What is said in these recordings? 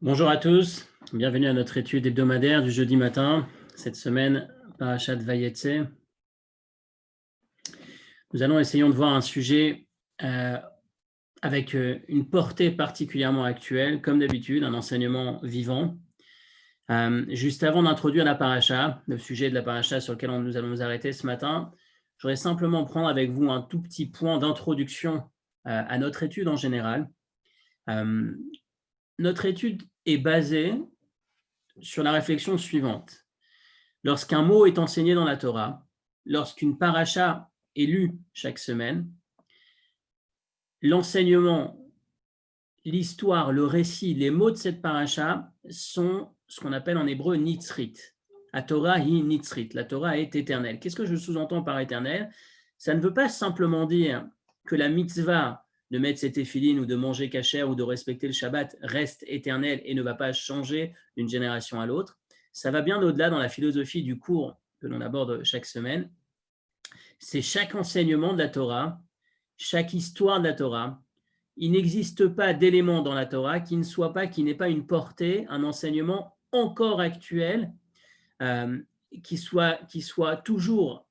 Bonjour à tous, bienvenue à notre étude hebdomadaire du jeudi matin. Cette semaine, Parashat Vayetse. Nous allons essayer de voir un sujet avec une portée particulièrement actuelle, comme d'habitude, un enseignement vivant. Juste avant d'introduire la paracha, le sujet de la paracha sur lequel nous allons nous arrêter ce matin, je voudrais simplement prendre avec vous un tout petit point d'introduction à notre étude en général. Notre étude est basée sur la réflexion suivante. Lorsqu'un mot est enseigné dans la Torah, lorsqu'une paracha est lue chaque semaine, l'enseignement, l'histoire, le récit, les mots de cette paracha sont ce qu'on appelle en hébreu nitzrit. La Torah hi nitzrit, la Torah est éternelle. Qu'est-ce que je sous-entends par éternelle? Ça ne veut pas simplement dire que la mitzvah de mettre ses téphilines ou de manger kasher ou de respecter le Shabbat reste éternelle et ne va pas changer d'une génération à l'autre. Ça va bien au-delà dans la philosophie du cours que l'on aborde chaque semaine. C'est chaque enseignement de la Torah, chaque histoire de la Torah. Il n'existe pas d'élément dans la Torah qui n'ait pas une portée, un enseignement encore actuel, qui soit toujours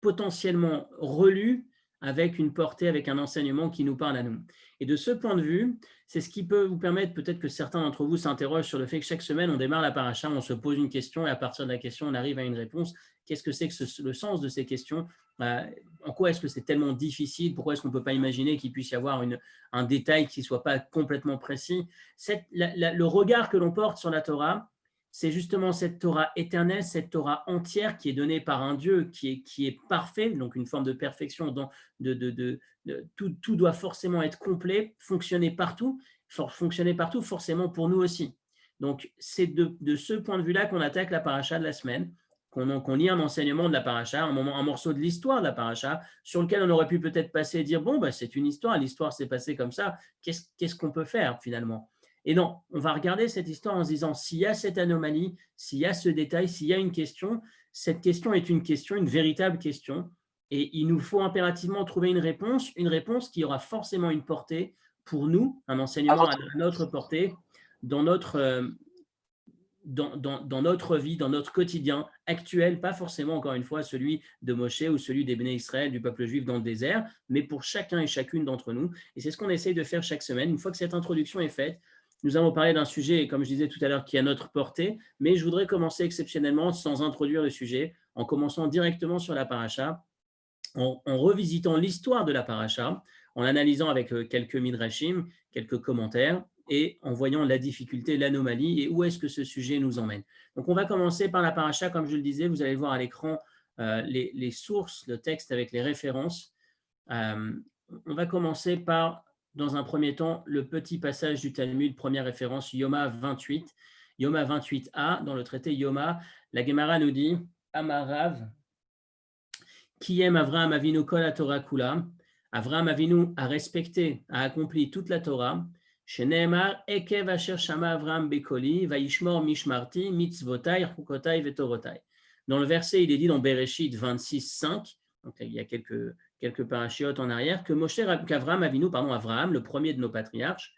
potentiellement relu avec une portée, avec un enseignement qui nous parle à nous. Et de ce point de vue, c'est ce qui peut vous permettre, peut-être que certains d'entre vous s'interrogent sur le fait que chaque semaine, on démarre la paracha, on se pose une question et à partir de la question, on arrive à une réponse. Qu'est-ce que c'est que le sens de ces questions? En quoi est-ce que c'est tellement difficile? Pourquoi est-ce qu'on ne peut pas imaginer qu'il puisse y avoir un détail qui ne soit pas complètement précis? Le regard que l'on porte sur la Torah, c'est justement cette Torah éternelle, cette Torah entière qui est donnée par un Dieu qui est parfait, donc une forme de perfection. Tout doit forcément être complet, fonctionner partout forcément pour nous aussi. Donc, c'est de ce point de vue-là qu'on attaque la paracha de la semaine, qu'on lit un enseignement de la paracha, un morceau de l'histoire de la paracha, sur lequel on aurait pu peut-être passer et dire, bon, c'est une histoire, l'histoire s'est passée comme ça, qu'est-ce qu'on peut faire finalement? Et non, on va regarder cette histoire en se disant, s'il y a cette anomalie, s'il y a ce détail, s'il y a une question, cette question est une question, une véritable question, et il nous faut impérativement trouver une réponse qui aura forcément une portée pour nous, un enseignement à notre portée, dans notre, dans notre vie, dans notre quotidien actuel, pas forcément, encore une fois, celui de Moshe ou celui des Béné Israël, du peuple juif dans le désert, mais pour chacun et chacune d'entre nous. Et c'est ce qu'on essaye de faire chaque semaine. Une fois que cette introduction est faite, nous allons parler d'un sujet, comme je disais tout à l'heure, qui est à notre portée, mais je voudrais commencer exceptionnellement sans introduire le sujet, en commençant directement sur la paracha, en revisitant l'histoire de la paracha, en analysant avec quelques midrashim, quelques commentaires, et en voyant la difficulté, l'anomalie, et où est-ce que ce sujet nous emmène. Donc on va commencer par la paracha, comme je le disais, vous allez voir à l'écran les sources, le texte avec les références. On va commencer par, dans un premier temps, le petit passage du Talmud, première référence, Yoma 28. Yoma 28a, dans le traité Yoma, la Gemara nous dit « Amarav » qui aime Avraham Avinu kol Torah kula. Avraham Avinu a respecté, a accompli toute la Torah. Sheneemar ekev asher shama Avraham bekoli vaishmor mishmarti mitzvotai chukotai vetorotai. Dans le verset, il est dit dans Bereshit 26:5, donc il y a quelques parachiotes en arrière, qu'Avraham Avinu, Avraham, le premier de nos patriarches,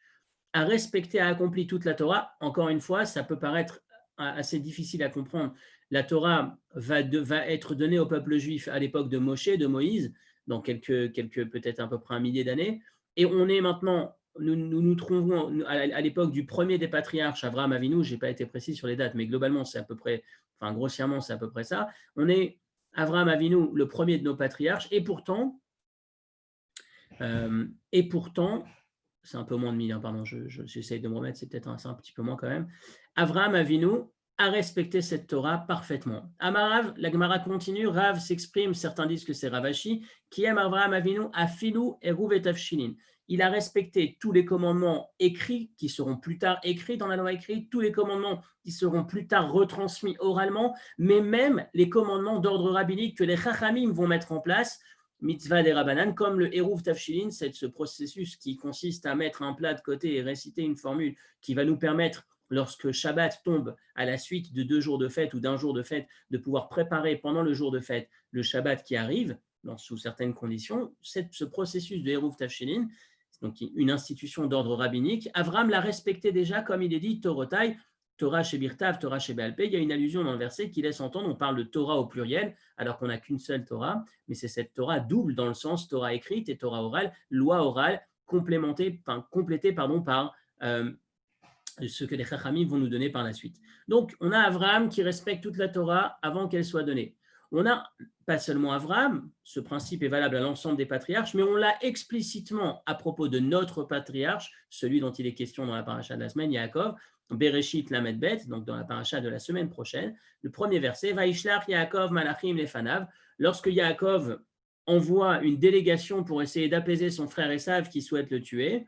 a respecté, a accompli toute la Torah. Encore une fois, ça peut paraître assez difficile à comprendre. La Torah va être donnée au peuple juif à l'époque de Moshe, de Moïse, dans quelques peut-être à peu près un millier d'années. Et on est maintenant, nous trouvons à l'époque du premier des patriarches, Avraham Avinu, je n'ai pas été précis sur les dates, mais globalement, c'est à peu près, grossièrement, c'est à peu près ça. On est Avraham Avinu, le premier de nos patriarches, et pourtant, c'est un peu moins de 1000, pardon, j'essaye de me remettre, c'est peut-être un petit peu moins quand même. Avraham Avinu a respecté cette Torah parfaitement. Amarav, la Gemara continue, Rav s'exprime, certains disent que c'est Ravashi, qui aime Avraham Avinu afilou eruv et tafshilin. Il a respecté tous les commandements écrits, qui seront plus tard écrits dans la loi écrite, tous les commandements qui seront plus tard retransmis oralement, mais même les commandements d'ordre rabbinique que les Chachamim vont mettre en place, mitzvah des Rabbanan, comme le Eruv Tafshilin, c'est ce processus qui consiste à mettre un plat de côté et réciter une formule qui va nous permettre, lorsque Shabbat tombe à la suite de 2 jours de fête ou d'un jour de fête, de pouvoir préparer pendant le jour de fête le Shabbat qui arrive, sous certaines conditions. Ce processus de Eruv Tafshilin, donc une institution d'ordre rabbinique. Abraham l'a respecté déjà, comme il est dit, Torotai, Torah chez Birtav, Torah chez Béalpé. Il y a une allusion dans le verset qui laisse entendre, on parle de Torah au pluriel, alors qu'on n'a qu'une seule Torah, mais c'est cette Torah double dans le sens Torah écrite et Torah orale, loi orale, complétée par ce que les Chachamim vont nous donner par la suite. Donc, on a Abraham qui respecte toute la Torah avant qu'elle soit donnée. On a pas seulement Abraham, ce principe est valable à l'ensemble des patriarches, mais on l'a explicitement à propos de notre patriarche, celui dont il est question dans la paracha de la semaine, Yaakov, Bereshit Lamed Bet, donc dans la paracha de la semaine prochaine. Le premier verset, Vaishlach Yaakov Malachim Lefanav, lorsque Yaakov envoie une délégation pour essayer d'apaiser son frère Esav qui souhaite le tuer,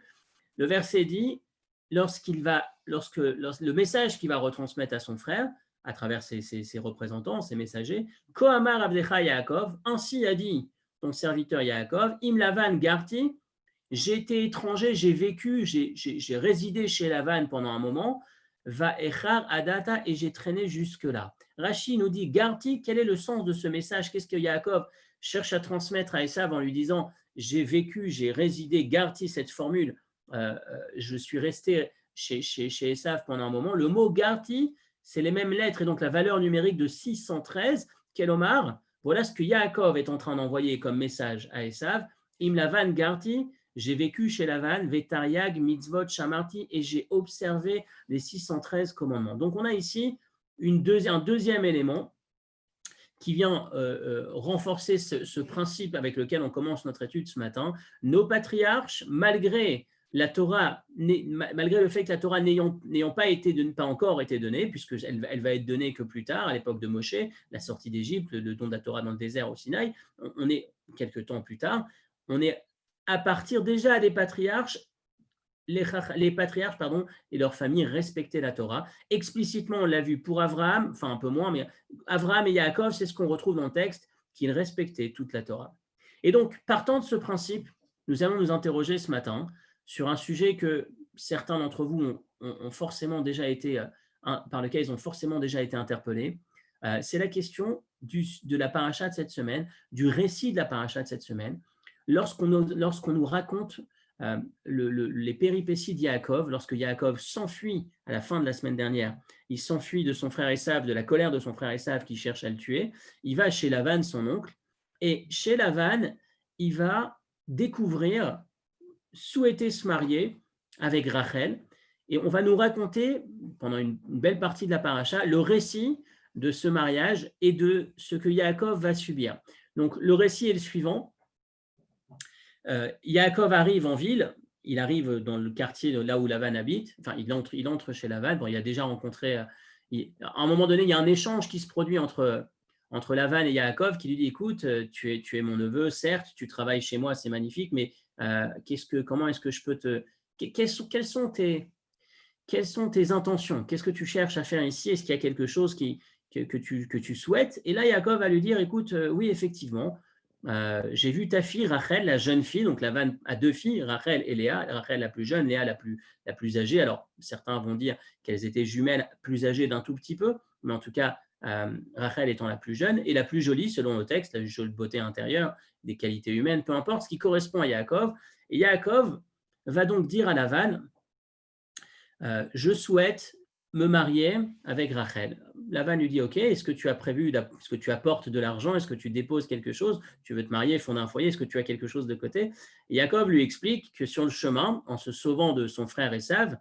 le verset dit, lorsque le message qu'il va retransmettre à son frère, à travers ses représentants, ses messagers, Kohamar Abdecha Yaakov, ainsi a dit ton serviteur Yaakov, Im Lavan Garti, j'ai été étranger, j'ai vécu, j'ai résidé chez Lavan pendant un moment, Va Echar Adata, et j'ai traîné jusque-là. Rashi nous dit, Garti, quel est le sens de ce message? Qu'est-ce que Yaakov cherche à transmettre à Esav en lui disant, j'ai vécu, j'ai résidé, Garti, cette formule, je suis resté chez Esav pendant un moment. Le mot Garti, c'est les mêmes lettres et donc la valeur numérique de 613, Kelomar. Voilà ce que Yaakov est en train d'envoyer comme message à Esav. Im Lavan Garti, j'ai vécu chez Lavan, Vetariag, Mitzvot, Shamarti, et j'ai observé les 613 commandements. Donc on a ici un deuxième élément qui vient renforcer ce principe avec lequel on commence notre étude ce matin. Nos patriarches, malgré la Torah, malgré le fait que la Torah n'ayant pas encore été donnée, puisqu'elle va être donnée que plus tard, à l'époque de Moshe, la sortie d'Égypte, le don de la Torah dans le désert au Sinaï, on est quelques temps plus tard, on est à partir déjà des patriarches, les patriarches et leurs familles respectaient la Torah. Explicitement, on l'a vu pour Abraham, enfin un peu moins, mais Abraham et Yaakov, c'est ce qu'on retrouve dans le texte, qu'ils respectaient toute la Torah. Et donc, partant de ce principe, nous allons nous interroger ce matin sur un sujet que certains d'entre vous ont forcément déjà été, par lequel ils ont forcément déjà été interpellés. C'est la question de la paracha de cette semaine, du récit de la paracha de cette semaine. Lorsqu'on nous raconte les péripéties de Yaakov, lorsque Yaakov s'enfuit à la fin de la semaine dernière, il s'enfuit de son frère Esav, de la colère de son frère Esav qui cherche à le tuer, il va chez Lavan, son oncle, et chez Lavan, il va souhaiter se marier avec Rachel, et on va nous raconter, pendant une belle partie de la paracha, le récit de ce mariage et de ce que Yaakov va subir. Donc le récit est le suivant. Yaakov arrive en ville, il arrive dans le quartier là où Lavan habite, enfin il entre chez Lavan, bon, il a déjà rencontré, à un moment donné, il y a un échange qui se produit entre Lavan et Yaakov qui lui dit, écoute, tu es mon neveu, certes, tu travailles chez moi, c'est magnifique, mais comment est-ce que je peux quelles sont tes intentions? Qu'est-ce que tu cherches à faire ici? Est-ce qu'il y a quelque chose que tu souhaites? Et là, Yaakov va lui dire, écoute, oui, effectivement, j'ai vu ta fille Rachel, la jeune fille, donc Lavan a deux filles, Rachel et Léa, Rachel la plus jeune, Léa la plus âgée. Alors certains vont dire qu'elles étaient jumelles plus âgées d'un tout petit peu, mais en tout cas Rachel étant la plus jeune et la plus jolie selon le texte, la jolie beauté intérieure, des qualités humaines, peu importe, ce qui correspond à Yaakov. Et Yaakov va donc dire à Lavan, je souhaite me marier avec Rachel. Lavan lui dit, ok, est-ce que tu as prévu, est-ce que tu apportes de l'argent, est-ce que tu déposes quelque chose, tu veux te marier, fonder un foyer, est-ce que tu as quelque chose de côté? Et Yaakov lui explique que sur le chemin, en se sauvant de son frère Esav,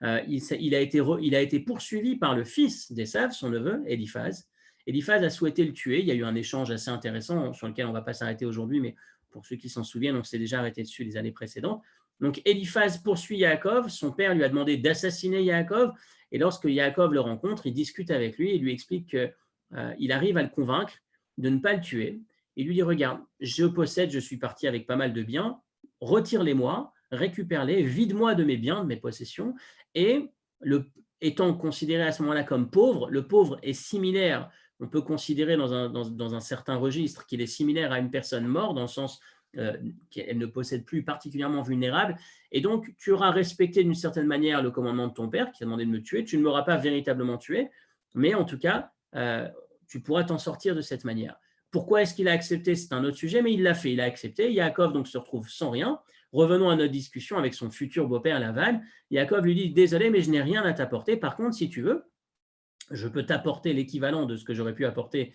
il a été poursuivi par le fils d'Esav, son neveu, Eliphaz. Eliphaz a souhaité le tuer, il y a eu un échange assez intéressant sur lequel on ne va pas s'arrêter aujourd'hui, mais pour ceux qui s'en souviennent, on s'est déjà arrêté dessus les années précédentes. Donc Eliphaz poursuit Yaakov, son père lui a demandé d'assassiner Yaakov, et lorsque Yaakov le rencontre, il discute avec lui et lui explique qu'il arrive à le convaincre de ne pas le tuer. Il lui dit, regarde, je suis parti avec pas mal de biens, retire-les-moi, récupère-les, vide-moi de mes biens, de mes possessions, et étant considéré à ce moment-là comme pauvre, le pauvre est similaire, on peut considérer dans un certain registre qu'il est similaire à une personne morte, dans le sens qu'elle ne possède plus particulièrement vulnérable, et donc tu auras respecté d'une certaine manière le commandement de ton père qui a demandé de me tuer, tu ne m'auras pas véritablement tué, mais en tout cas, tu pourras t'en sortir de cette manière. Pourquoi est-ce qu'il a accepté? C'est un autre sujet, mais il l'a fait, il a accepté. Yaakov donc se retrouve sans rien. Revenons à notre discussion avec son futur beau-père Lavan. Yaakov lui dit, désolé, mais je n'ai rien à t'apporter. Par contre, si tu veux, je peux t'apporter l'équivalent de ce que j'aurais pu apporter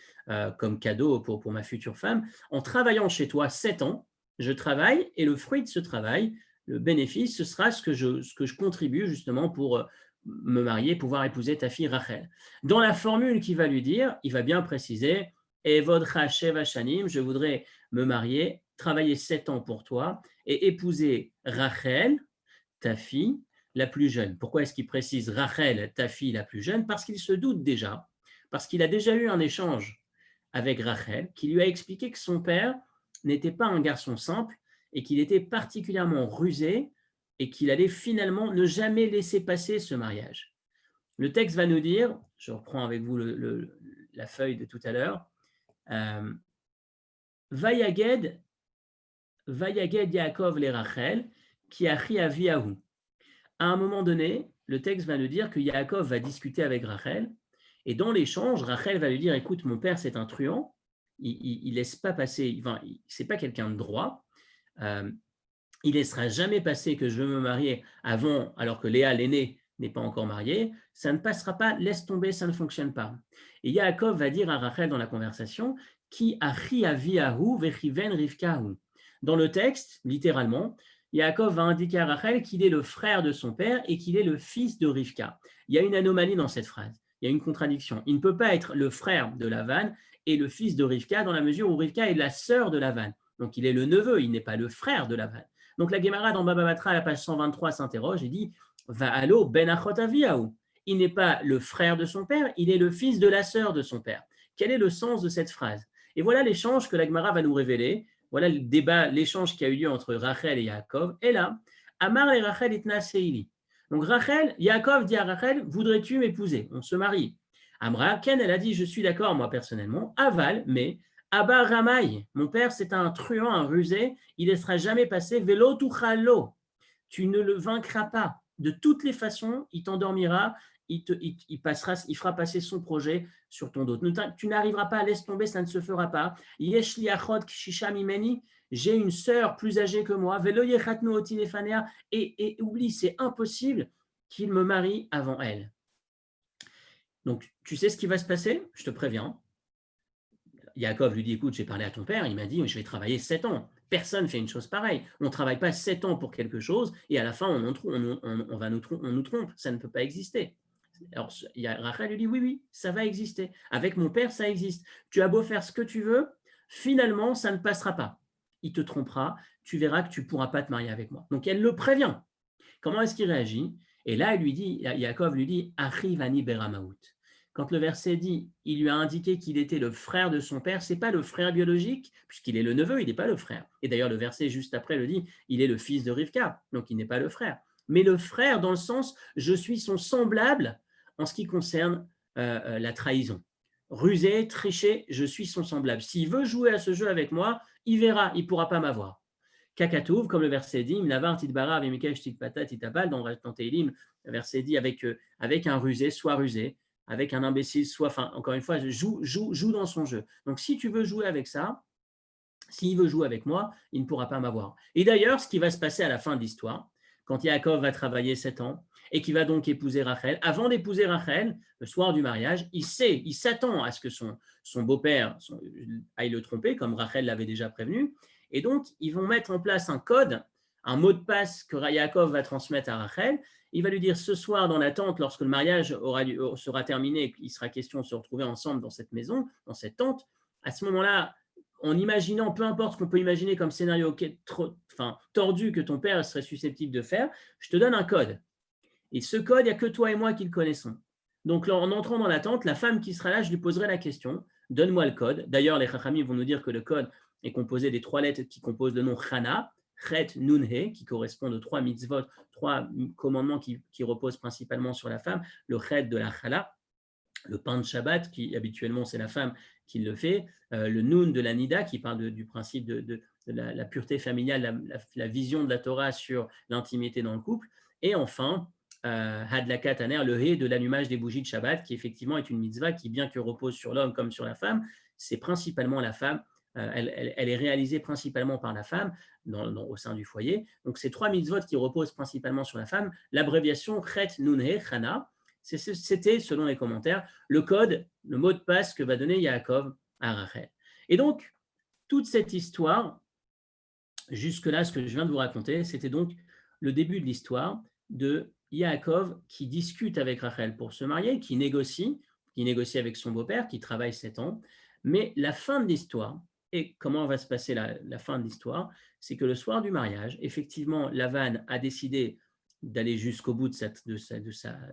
comme cadeau pour ma future femme. En travaillant chez toi 7 ans, je travaille et le fruit de ce travail, le bénéfice, ce sera ce que je contribue justement pour me marier, pouvoir épouser ta fille Rachel. Dans la formule qu'il va lui dire, il va bien préciser Evodcha Sheva Shanim, je voudrais me marier, travailler 7 ans pour toi et épouser Rachel, ta fille, la plus jeune. Pourquoi est-ce qu'il précise Rachel, ta fille la plus jeune? Parce qu'il se doute déjà, parce qu'il a déjà eu un échange avec Rachel, qui lui a expliqué que son père n'était pas un garçon simple et qu'il était particulièrement rusé et qu'il allait finalement ne jamais laisser passer ce mariage. Le texte va nous dire, je reprends avec vous la feuille de tout à l'heure, Vayaged Yaakov le Rachel, qui a ri à Viahu. À un moment donné, le texte va nous dire que Yaakov va discuter avec Rachel, et dans l'échange, Rachel va lui dire, écoute, mon père c'est un truand, il laisse pas passer, c'est pas quelqu'un de droit, il laissera jamais passer que je veux me marier avant, alors que Léa l'aînée n'est pas encore mariée, ça ne passera pas, laisse tomber, ça ne fonctionne pas. Et Yaakov va dire à Rachel dans la conversation, qui achi aviahu vechiven rivkahu. Dans le texte, littéralement, Yaakov va indiquer à Rachel qu'il est le frère de son père et qu'il est le fils de Rivka. Il y a une anomalie dans cette phrase, il y a une contradiction. Il ne peut pas être le frère de Lavan et le fils de Rivka dans la mesure où Rivka est la sœur de Lavan. Donc il est le neveu, il n'est pas le frère de Lavan. Donc la Gemara dans Baba Batra, à la page 123, s'interroge et dit Va'alo ben achot aviahu. Il n'est pas le frère de son père, il est le fils de la sœur de son père. Quel est le sens de cette phrase? Et voilà l'échange que la Gemara va nous révéler. Voilà le débat, l'échange qui a eu lieu entre Rachel et Yaakov. Et là, Amar et Rachel itna seili. Donc Rachel, Yaakov dit à Rachel, voudrais-tu m'épouser? On se marie. Amra, Ken, elle a dit, je suis d'accord, moi personnellement. Aval, mais Abba Ramaï, mon père, c'est un truand, un rusé, il ne laissera jamais passer. Velo tuchalo, tu ne le vaincras pas. De toutes les façons, il t'endormira, il fera passer son projet sur ton dos. Tu n'arriveras pas, laisse tomber, ça ne se fera pas. Yesh li achot kshisha mimeni, j'ai une sœur plus âgée que moi. Velo yechatnu oti lefanea, et oublie, c'est impossible qu'il me marie avant elle. Donc, tu sais ce qui va se passer? Je te préviens. Yaakov lui dit, écoute, j'ai parlé à ton père, il m'a dit, je vais travailler 7 ans. Personne ne fait une chose pareille. On ne travaille pas 7 ans pour quelque chose et à la fin, on nous trompe. Ça ne peut pas exister. Alors, Rachel lui dit, oui, ça va exister. Avec mon père, ça existe. Tu as beau faire ce que tu veux, finalement, ça ne passera pas. Il te trompera, tu verras que tu ne pourras pas te marier avec moi. Donc, elle le prévient. Comment est-ce qu'il réagit? Et là, Yaakov lui dit, Achivani beramaout. Quand le verset dit, il lui a indiqué qu'il était le frère de son père, ce n'est pas le frère biologique, puisqu'il est le neveu, il n'est pas le frère. Et d'ailleurs, le verset juste après le dit, il est le fils de Rivka, donc il n'est pas le frère. Mais le frère dans le sens, je suis son semblable en ce qui concerne la trahison. Rusé, triché, je suis son semblable. S'il veut jouer à ce jeu avec moi, il verra, il ne pourra pas m'avoir. Kakatouv, comme le verset dit, Mnavar titbara avimikesh titpata titabal, dans Teilim, le verset dit avec un rusé, soit rusé, avec un imbécile, soit, enfin, encore une fois, joue dans son jeu. Donc, si tu veux jouer avec ça, s'il veut jouer avec moi, il ne pourra pas m'avoir. Et d'ailleurs, ce qui va se passer à la fin de l'histoire, quand Yaakov va travailler 7 ans et qu'il va donc épouser Rachel, avant d'épouser Rachel, le soir du mariage, il s'attend à ce que son beau-père aille le tromper, comme Rachel l'avait déjà prévenu. Et donc, ils vont mettre en place un code, un mot de passe que Yaakov va transmettre à Rachel. Il va lui dire ce soir dans la tente, lorsque le mariage sera terminé et qu'il sera question de se retrouver ensemble dans cette maison, dans cette tente, à ce moment-là, en imaginant, peu importe ce qu'on peut imaginer comme scénario tordu que ton père serait susceptible de faire, je te donne un code. Et ce code, il n'y a que toi et moi qui le connaissons. Donc, en entrant dans la tente, la femme qui sera là, je lui poserai la question, donne-moi le code. D'ailleurs, les Chachamim vont nous dire que le code est composé des 3 lettres qui composent le nom Chana, Chet, Nun, He, qui correspondent aux 3 mitzvot, 3 commandements qui reposent principalement sur la femme, le Chet de la Chala, le pain de Shabbat, qui habituellement c'est la femme qui le fait, le Nun de la Nida, qui parle du principe de la pureté familiale, la vision de la Torah sur l'intimité dans le couple, et enfin, Hadlakat Taner, le He de l'allumage des bougies de Shabbat, qui effectivement est une mitzvah qui, bien que repose sur l'homme comme sur la femme, c'est principalement la femme elle est réalisée principalement par la femme au sein du foyer. Donc, ces 3 mitzvot qui reposent principalement sur la femme, l'abréviation Chet Nun He Chana, c'était, selon les commentaires, le code, le mot de passe que va donner Yaakov à Rachel. Et donc, toute cette histoire, jusque-là, ce que je viens de vous raconter, c'était donc le début de l'histoire de Yaakov qui discute avec Rachel pour se marier, qui négocie avec son beau-père, qui travaille 7 ans. Mais la fin de l'histoire, et comment va se passer la fin de l'histoire, c'est que le soir du mariage, effectivement, Lavan a décidé d'aller jusqu'au bout de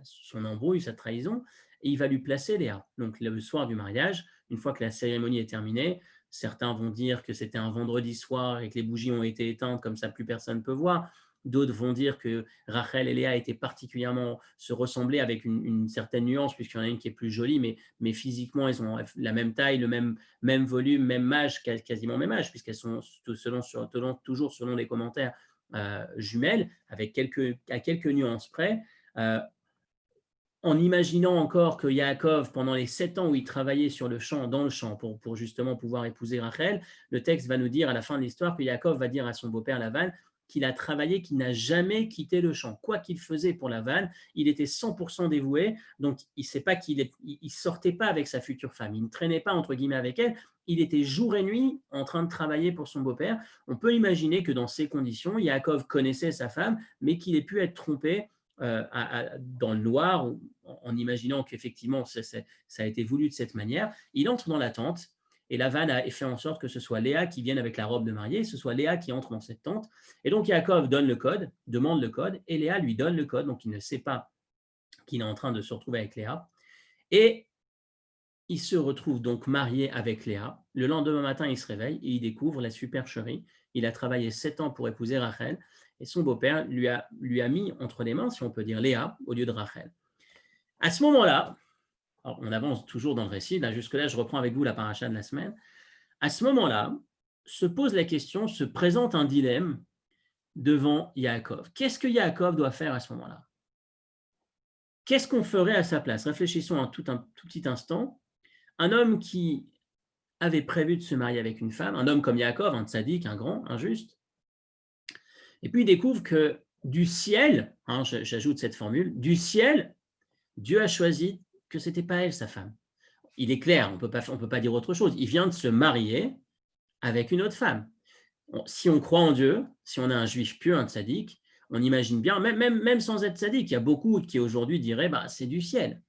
son embrouille, sa trahison, et il va lui placer Léa. Donc le soir du mariage, une fois que la cérémonie est terminée, certains vont dire que c'était un vendredi soir et que les bougies ont été éteintes, comme ça plus personne ne peut voir. D'autres vont dire que Rachel et Léa étaient particulièrement se ressemblaient avec une certaine nuance, puisqu'il y en a une qui est plus jolie, mais physiquement, elles ont la même taille, le même volume, même âge, quasiment même âge, puisqu'elles sont toujours selon les commentaires jumelles, avec à quelques nuances près. En imaginant encore que Yaakov, pendant les 7 ans où il travaillait dans le champ, pour justement pouvoir épouser Rachel, le texte va nous dire à la fin de l'histoire que Yaakov va dire à son beau-père Lavan qu'il a travaillé, qu'il n'a jamais quitté le champ. Quoi qu'il faisait pour Lavan, il était 100% dévoué, donc il ne sortait pas avec sa future femme, il ne traînait pas entre guillemets avec elle, il était jour et nuit en train de travailler pour son beau-père. On peut imaginer que dans ces conditions, Yaakov connaissait sa femme, mais qu'il ait pu être trompé dans le noir, en imaginant qu'effectivement ça a été voulu de cette manière. Il entre dans la tente et Lavan a fait en sorte que ce soit Léa qui vienne avec la robe de mariée, et ce soit Léa qui entre dans cette tente. Et donc Yaakov donne le code, demande le code, et Léa lui donne le code, donc il ne sait pas qu'il est en train de se retrouver avec Léa. Et il se retrouve donc marié avec Léa. Le lendemain matin, il se réveille et il découvre la supercherie. Il a travaillé 7 ans pour épouser Rachel et son beau-père lui a mis entre les mains, si on peut dire, Léa au lieu de Rachel. À ce moment-là, on avance toujours dans le récit, jusque-là, je reprends avec vous la paracha de la semaine. À ce moment-là, se pose la question, se présente un dilemme devant Yaakov. Qu'est-ce que Yaakov doit faire à ce moment-là? Qu'est-ce qu'on ferait à sa place? Réfléchissons un tout petit instant. Un homme qui avait prévu de se marier avec une femme, un homme comme Yaakov, un tzaddik, un grand, un juste, et puis il découvre que du ciel, j'ajoute cette formule, du ciel, Dieu a choisi que ce n'était pas elle, sa femme. Il est clair, on peut pas dire autre chose. Il vient de se marier avec une autre femme. Si on croit en Dieu, si on est un juif pieux, un tzaddik, on imagine bien, même sans être tzaddik, il y a beaucoup qui aujourd'hui diraient c'est du ciel.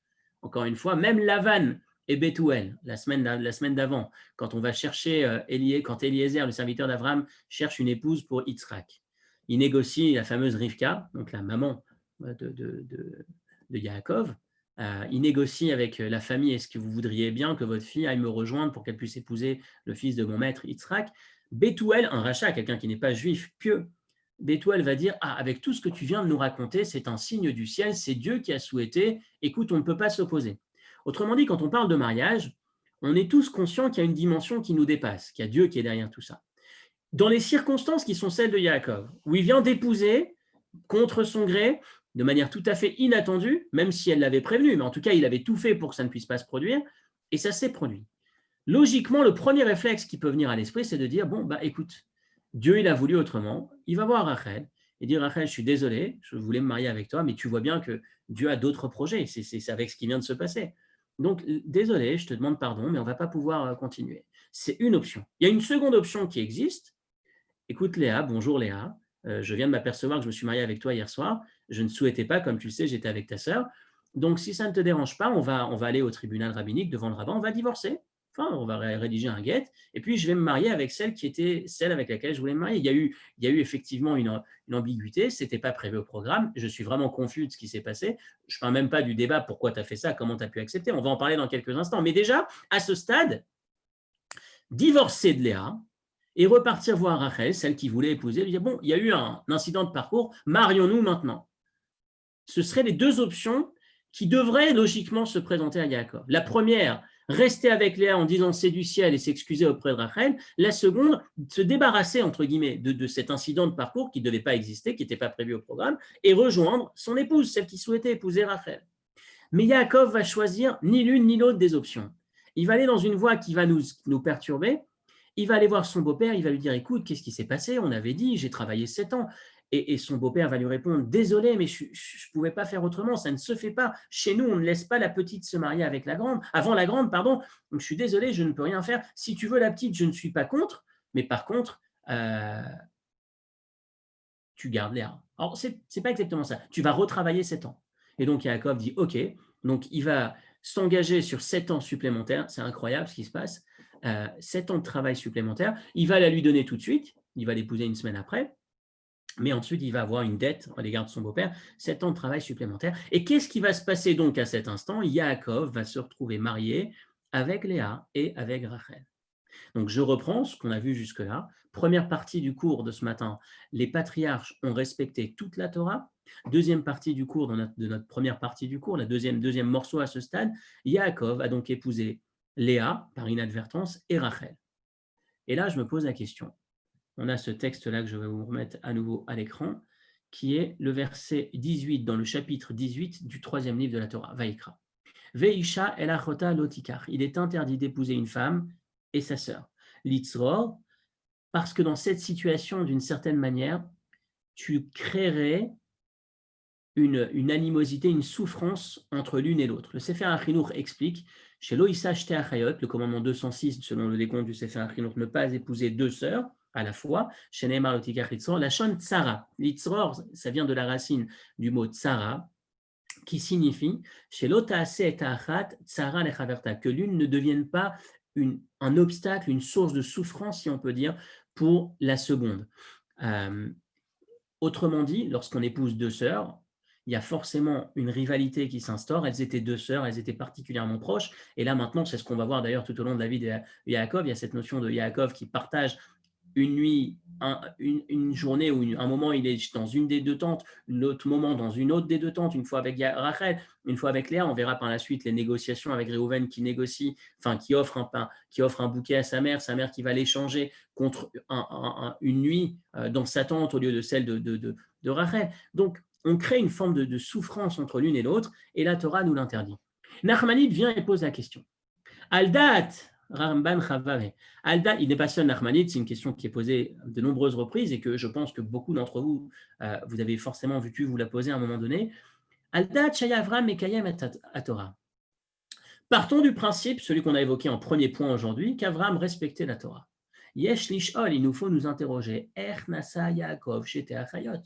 Encore une fois, même Lavan et Bethuel, la semaine d'avant, quand on va chercher quand Eliezer, le serviteur d'Abraham, cherche une épouse pour Yitzhak, il négocie la fameuse Rivka, donc la maman de Yaakov. Il négocie avec la famille: est-ce que vous voudriez bien que votre fille aille me rejoindre pour qu'elle puisse épouser le fils de mon maître Yitzhak? Bethuel, un rachat, quelqu'un qui n'est pas juif, pieux, Bethuel va dire: avec tout ce que tu viens de nous raconter, c'est un signe du ciel, c'est Dieu qui a souhaité, écoute, on ne peut pas s'opposer. Autrement dit, quand on parle de mariage, on est tous conscients qu'il y a une dimension qui nous dépasse, qu'il y a Dieu qui est derrière tout ça. Dans les circonstances qui sont celles de Yaakov, où il vient d'épouser contre son gré, de manière tout à fait inattendue, même si elle l'avait prévenu, mais en tout cas, il avait tout fait pour que ça ne puisse pas se produire, et ça s'est produit. Logiquement, le premier réflexe qui peut venir à l'esprit, c'est de dire: écoute, Dieu, il a voulu autrement, il va voir Rachel et dire: Rachel, je suis désolé, je voulais me marier avec toi, mais tu vois bien que Dieu a d'autres projets, c'est avec ce qui vient de se passer. Donc, désolé, je te demande pardon, mais on ne va pas pouvoir continuer. C'est une option. Il y a une seconde option qui existe. Écoute Léa, bonjour Léa, je viens de m'apercevoir que je me suis marié avec toi hier soir, je ne souhaitais pas, comme tu le sais, j'étais avec ta sœur, donc si ça ne te dérange pas, on va aller au tribunal rabbinique devant le rabbin, on va divorcer. Enfin, on va rédiger un guet, et puis je vais me marier avec celle qui était celle avec laquelle je voulais me marier. Il y a eu effectivement une ambiguïté, ce n'était pas prévu au programme, je suis vraiment confus de ce qui s'est passé, je ne parle même pas du débat, pourquoi tu as fait ça, comment tu as pu accepter, on va en parler dans quelques instants, mais déjà, à ce stade, divorcer de Léa et repartir voir Rachel, celle qui voulait épouser, lui dire: il y a eu un incident de parcours, marions-nous maintenant. Ce seraient les deux options qui devraient logiquement se présenter à Yaakov. La première, rester avec Léa en disant c'est du ciel et s'excuser auprès de Rachel. La seconde, se débarrasser entre guillemets de cet incident de parcours qui ne devait pas exister, qui n'était pas prévu au programme, et rejoindre son épouse, celle qui souhaitait épouser Rachel. Mais Yaakov va choisir ni l'une ni l'autre des options. Il va aller dans une voie qui va nous perturber, Il va aller voir son beau-père, il va lui dire, écoute, qu'est-ce qui s'est passé? On avait dit, j'ai travaillé 7 ans. Et son beau-père va lui répondre, désolé, mais je ne pouvais pas faire autrement, ça ne se fait pas. Chez nous, on ne laisse pas la petite se marier avec la grande, avant la grande, pardon. Donc, je suis désolé, je ne peux rien faire. Si tu veux la petite, je ne suis pas contre, mais par contre, tu gardes Léa. Alors, ce n'est pas exactement ça. Tu vas retravailler 7 ans. Et donc, Yaakov dit, OK. Donc, il va s'engager sur 7 ans supplémentaires. C'est incroyable ce qui se passe. 7 ans de travail supplémentaire. Il va la lui donner tout de suite. Il va l'épouser une semaine après. Mais ensuite, il va avoir une dette à l'égard de son beau-père, 7 ans de travail supplémentaire. Et qu'est-ce qui va se passer donc à cet instant? Yaakov va se retrouver marié avec Léa et avec Rachel. Donc, je reprends ce qu'on a vu jusque-là. Première partie du cours de ce matin, les patriarches ont respecté toute la Torah. Deuxième partie du cours, de notre première partie du cours, la deuxième morceau à ce stade, Yaakov a donc épousé Léa par inadvertance et Rachel. Et là, je me pose la question. On a ce texte-là que je vais vous remettre à nouveau à l'écran, qui est le verset 18 dans le chapitre 18 du 3e livre de la Torah, Vaïkra. Veisha el achota lotikar. Il est interdit d'épouser une femme et sa sœur. Litzror, parce que dans cette situation, d'une certaine manière, tu créerais une animosité, une souffrance entre l'une et l'autre. Le Sefer HaChinuch explique, chez Loïsa Shte Achayot, le commandement 206, selon le décompte du Sefer HaChinuch, ne pas épouser 2 sœurs à la fois, chez Neymar Lotikar Litzror, la shon tsara. Litzror, ça vient de la racine du mot tsara, qui signifie chez l'otaase et achat tsara lechaverta, que l'une ne devienne pas un obstacle, une source de souffrance, si on peut dire, pour la seconde. Autrement dit, lorsqu'on épouse 2 sœurs, il y a forcément une rivalité qui s'instaure. Elles étaient 2 sœurs, elles étaient particulièrement proches. Et là, maintenant, c'est ce qu'on va voir d'ailleurs tout au long de la vie de Yaakov. Il y a cette notion de Yaakov qui partage une nuit, une journée ou un moment, il est dans une des 2 tentes, l'autre moment dans une autre des 2 tentes, une fois avec Rachel, une fois avec Léa. On verra par la suite les négociations avec Réhouven qui négocie, enfin qui offre un bouquet à sa mère qui va l'échanger contre une nuit dans sa tente au lieu de celle de Rachel. Donc, on crée une forme de souffrance entre l'une et l'autre, et la Torah nous l'interdit. Nachmanide vient et pose la question. Aldat, Ramban Chavave. Aldat, il n'est pas seul Nachmanide, c'est une question qui est posée de nombreuses reprises et que je pense que beaucoup d'entre vous, vous avez forcément vu vous la poser à un moment donné. Aldat, Shayavram Mekayem et Torah. Partons du principe, celui qu'on a évoqué en premier point aujourd'hui, qu'Avram respectait la Torah. Yesh lishol, il nous faut nous interroger. Er nasa Yaakov shete achayot.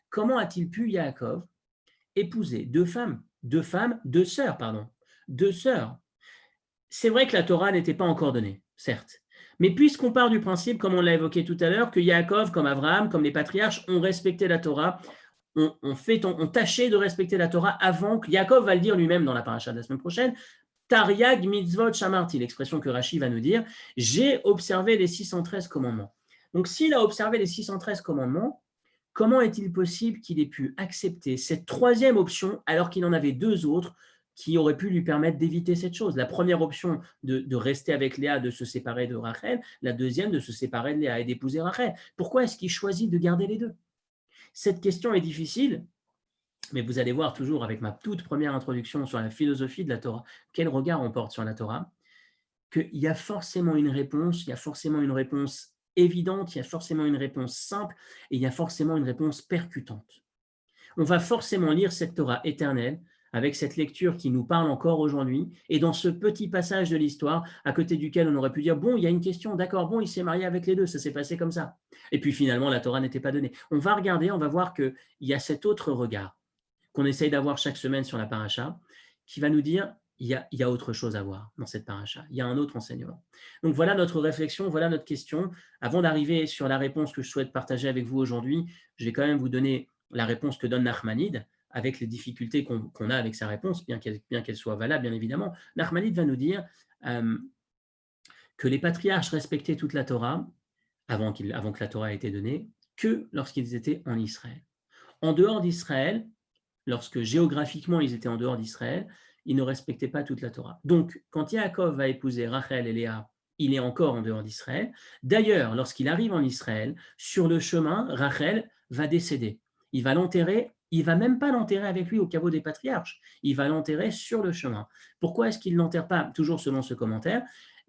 Comment a-t-il pu Yaakov épouser 2 femmes, 2 sœurs, pardon, 2 sœurs? C'est vrai que la Torah n'était pas encore donnée, certes. Mais puisqu'on part du principe, comme on l'a évoqué tout à l'heure, que Yaakov, comme Abraham, comme les patriarches, ont respecté la Torah, ont tâché de respecter la Torah avant que Yaakov va le dire lui-même dans la paracha de la semaine prochaine. Tariag mitzvot shamarti, l'expression que Rashi va nous dire, j'ai observé les 613 commandements. Donc s'il a observé les 613 commandements, comment est-il possible qu'il ait pu accepter cette 3e option alors qu'il en avait 2 autres qui auraient pu lui permettre d'éviter cette chose? La première option de rester avec Léa, de se séparer de Rachel, la deuxième de se séparer de Léa et d'épouser Rachel. Pourquoi est-ce qu'il choisit de garder les 2? Cette question est difficile, mais vous allez voir toujours avec ma toute première introduction sur la philosophie de la Torah, quel regard on porte sur la Torah, qu'il y a forcément une réponse, il y a forcément une réponse évidente, il y a forcément une réponse simple et il y a forcément une réponse percutante. On va forcément lire cette Torah éternelle avec cette lecture qui nous parle encore aujourd'hui, et dans ce petit passage de l'histoire à côté duquel on aurait pu dire, bon, il y a une question, d'accord, bon, il s'est marié avec les 2, ça s'est passé comme ça. Et puis finalement, la Torah n'était pas donnée. On va regarder, on va voir qu'il y a cet autre regard qu'on essaye d'avoir chaque semaine sur la paracha, qui va nous dire, il y a autre chose à voir dans cette paracha, il y a un autre enseignement. Donc voilà notre réflexion, voilà notre question. Avant d'arriver sur la réponse que je souhaite partager avec vous aujourd'hui, je vais quand même vous donner la réponse que donne Nachmanide, avec les difficultés qu'on a avec sa réponse, bien qu'elle soit valable, bien évidemment. Nachmanide va nous dire que les patriarches respectaient toute la Torah, avant que la Torah ait été donnée, que lorsqu'ils étaient en Israël. En dehors d'Israël, lorsque géographiquement ils étaient en dehors d'Israël, ils ne respectaient pas toute la Torah. Donc, quand Yaakov va épouser Rachel et Léa, il est encore en dehors d'Israël. D'ailleurs, lorsqu'il arrive en Israël, sur le chemin, Rachel va décéder. Il va l'enterrer, il ne va même pas l'enterrer avec lui au caveau des patriarches, il va l'enterrer sur le chemin. Pourquoi est-ce qu'il ne l'enterre pas, toujours selon ce commentaire?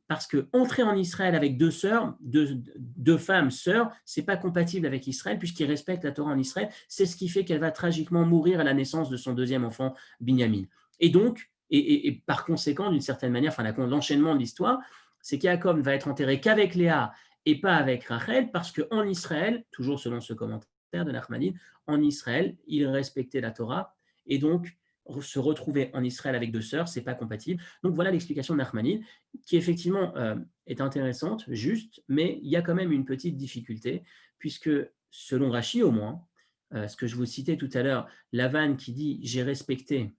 parce que entrer en Israël avec deux sœurs, deux femmes sœurs, c'est pas compatible avec Israël puisqu'ils respectent la Torah en Israël. C'est ce qui fait qu'elle va tragiquement mourir à la naissance de son deuxième enfant, Binyamin. Et donc, et par conséquent, d'une certaine manière, enfin l'enchaînement de l'histoire, c'est qu'Yaakov ne va être enterré qu'avec Léa et pas avec Rachel, parce qu'en Israël, toujours selon ce commentaire de Nachmanide, en Israël, il respectait la Torah, et donc se retrouver en Israël avec deux sœurs, c'est pas compatible. Donc voilà l'explication de Nachmanide, qui effectivement est intéressante, juste, mais il y a quand même une petite difficulté, puisque selon Rashi au moins, ce que je vous citais tout à l'heure, Lavan qui dit « j'ai respecté »,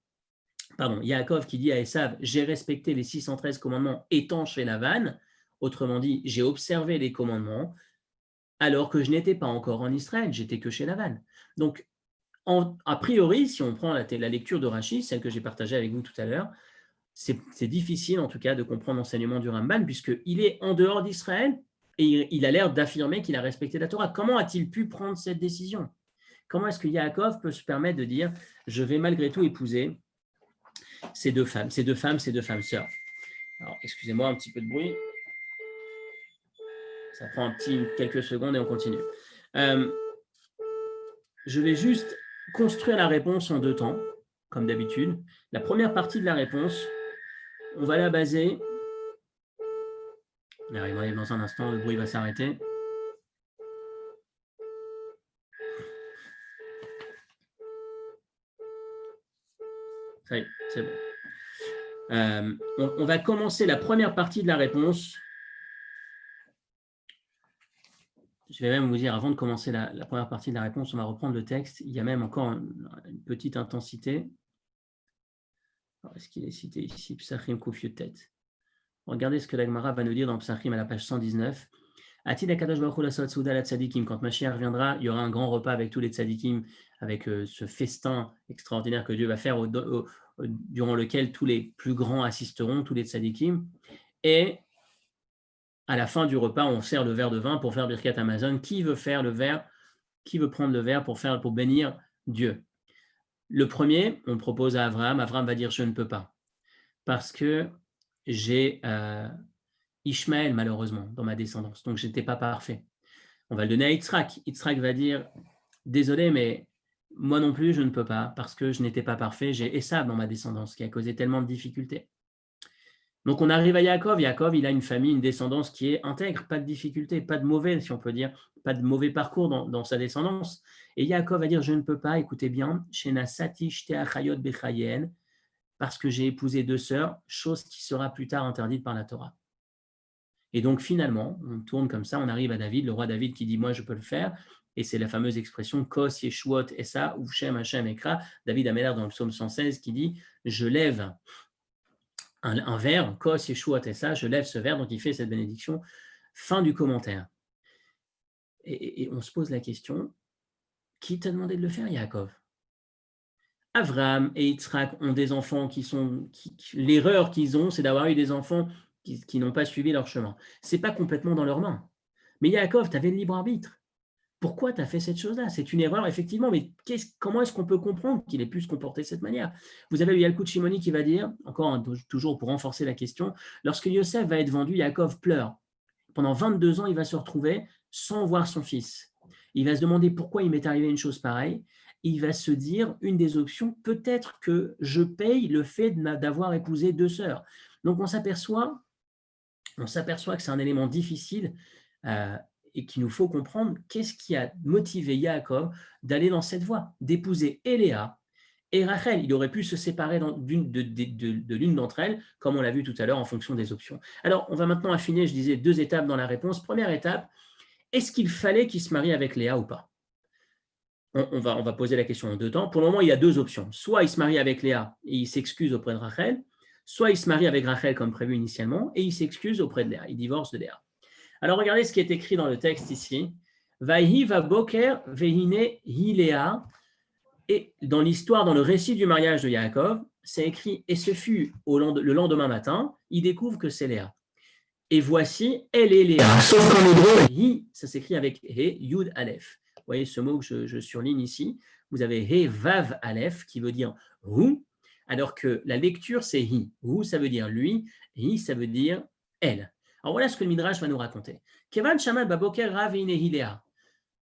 pardon, Yaakov qui dit à Esav « j'ai respecté les 613 commandements étant chez Lavan », autrement dit « j'ai observé les commandements », alors que je n'étais pas encore en Israël, j'étais que chez Lavan. Donc, a priori, si on prend la lecture de Rashi, celle que j'ai partagée avec vous tout à l'heure, c'est difficile en tout cas de comprendre l'enseignement du Ramban, puisqu'il est en dehors d'Israël et il a l'air d'affirmer qu'il a respecté la Torah. Comment a-t-il pu prendre cette décision? Comment est-ce que Yaakov peut se permettre de dire « je vais malgré tout épouser ces deux femmes sœurs ». Alors, excusez-moi, un petit peu de bruit. Ça prend quelques secondes et on continue. Je vais juste construire la réponse en deux temps, comme d'habitude. La première partie de la réponse, on va la baser. On arrive dans un instant, le bruit va s'arrêter. Ça y est, c'est bon. On va commencer la première partie de la réponse. Je vais même vous dire, avant de commencer la première partie de la réponse, on va reprendre le texte. Il y a même encore une petite intensité. Est-ce qu'il est cité ici? Psachim Koufio tête. Regardez ce que l'Agmara va nous dire dans Psachim à la page 119. Quand Mashiach reviendra, il y aura un grand repas avec tous les tzadikim, avec ce festin extraordinaire que Dieu va faire, durant lequel tous les plus grands assisteront, tous les tzadikim. Et à la fin du repas, on sert le verre de vin pour faire Birkat Hamazon. Qui veut faire le verre? Qui veut prendre le verre pour bénir Dieu? Le premier, on propose à Abraham. Abraham va dire « je ne peux pas » parce que j'ai Ishmaël, malheureusement, dans ma descendance. Donc, je n'étais pas parfait. On va le donner à Yitzhak. Yitzhak va dire « désolé, mais moi non plus, je ne peux pas parce que je n'étais pas parfait. J'ai Esav dans ma descendance qui a causé tellement de difficultés. » Donc, on arrive à Yaakov. Yaakov, il a une famille, une descendance qui est intègre, pas de difficultés, pas de mauvais, si on peut dire, pas de mauvais parcours dans sa descendance. Et Yaakov va dire « je ne peux pas, écoutez bien, parce que j'ai épousé deux sœurs, chose qui sera plus tard interdite par la Torah. » Et donc, finalement, on tourne comme ça, on arrive à David, le roi David qui dit « moi, je peux le faire ». Et c'est la fameuse expression « Kos Yeshuot Esa ou Shem Hashem Ekra ». David a Améler dans le psaume 116 qui dit « je lève un verre, Kos Yeshuot Esa », je lève ce verre, donc il fait cette bénédiction. Fin du commentaire. Et on se pose la question, qui t'a demandé de le faire, Yaakov? Avraham et Yitzhak ont des enfants l'erreur qu'ils ont, c'est d'avoir eu des enfants qui n'ont pas suivi leur chemin. Ce n'est pas complètement dans leurs mains. Mais Yaakov, tu avais le libre arbitre. Pourquoi tu as fait cette chose-là? C'est une erreur, effectivement, mais comment est-ce qu'on peut comprendre qu'il ait pu se comporter de cette manière? Vous avez eu Yalkut Shimoni qui va dire, encore toujours pour renforcer la question, lorsque Yosef va être vendu, Yaakov pleure. Pendant 22 ans, il va se retrouver sans voir son fils. Il va se demander pourquoi il m'est arrivé une chose pareille. Il va se dire, une des options, peut-être que je paye le fait d'avoir épousé deux sœurs. Donc on s'aperçoit que c'est un élément difficile et qu'il nous faut comprendre qu'est-ce qui a motivé Yaakov d'aller dans cette voie, d'épouser Léa et Rachel. Il aurait pu se séparer de l'une d'entre elles, comme on l'a vu tout à l'heure en fonction des options. Alors, on va maintenant affiner, je disais, 2 étapes dans la réponse. Première étape, est-ce qu'il fallait qu'il se marie avec Léa ou pas? On va poser la question en 2 temps. Pour le moment, il y a 2 options. Soit il se marie avec Léa et il s'excuse auprès de Rachel, soit il se marie avec Rachel comme prévu initialement et il s'excuse auprès de Léa. Il divorce de Léa. Alors, regardez ce qui est écrit dans le texte ici. Vaihi va boker vehine hi Léa. Et dans l'histoire, dans le récit du mariage de Yaakov, c'est écrit « Et ce fut le lendemain matin, il découvre que c'est Léa. Et voici, elle est Léa. » Sauf qu'en hébreu, hi, ça s'écrit avec he, yud, aleph. Vous voyez ce mot que je surligne ici. Vous avez he, vav, aleph, qui veut dire hu, alors que la lecture, c'est hi. Hu, ça veut dire lui, hi, ça veut dire elle. Alors voilà ce que le Midrash va nous raconter. Kevan Shama Baboker Rav Inehi Léa.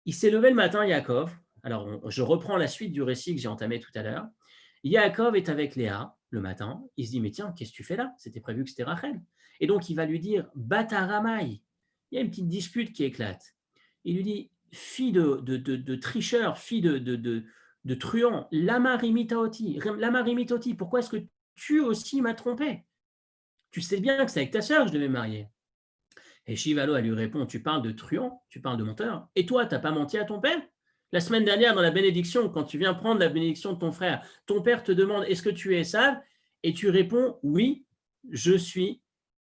Il s'est levé le matin, Yaakov. Alors je reprends la suite du récit que j'ai entamé tout à l'heure. Yaakov est avec Léa le matin. Il se dit, mais tiens, qu'est-ce que tu fais là? C'était prévu que c'était Rachel. Et donc il va lui dire, Bata Ramai. Il y a une petite dispute qui éclate. Il lui dit, fille de tricheur, fille de truand, lama rimitoti, pourquoi est-ce que tu aussi m'as trompé? Tu sais bien que c'est avec ta sœur que je devais me marier. Et Shivalo, elle lui répond, tu parles de truand, tu parles de menteur. Et toi, tu n'as pas menti à ton père? La semaine dernière, dans la bénédiction, quand tu viens prendre la bénédiction de ton père te demande, est-ce que tu es Esav? Et tu réponds, oui, je suis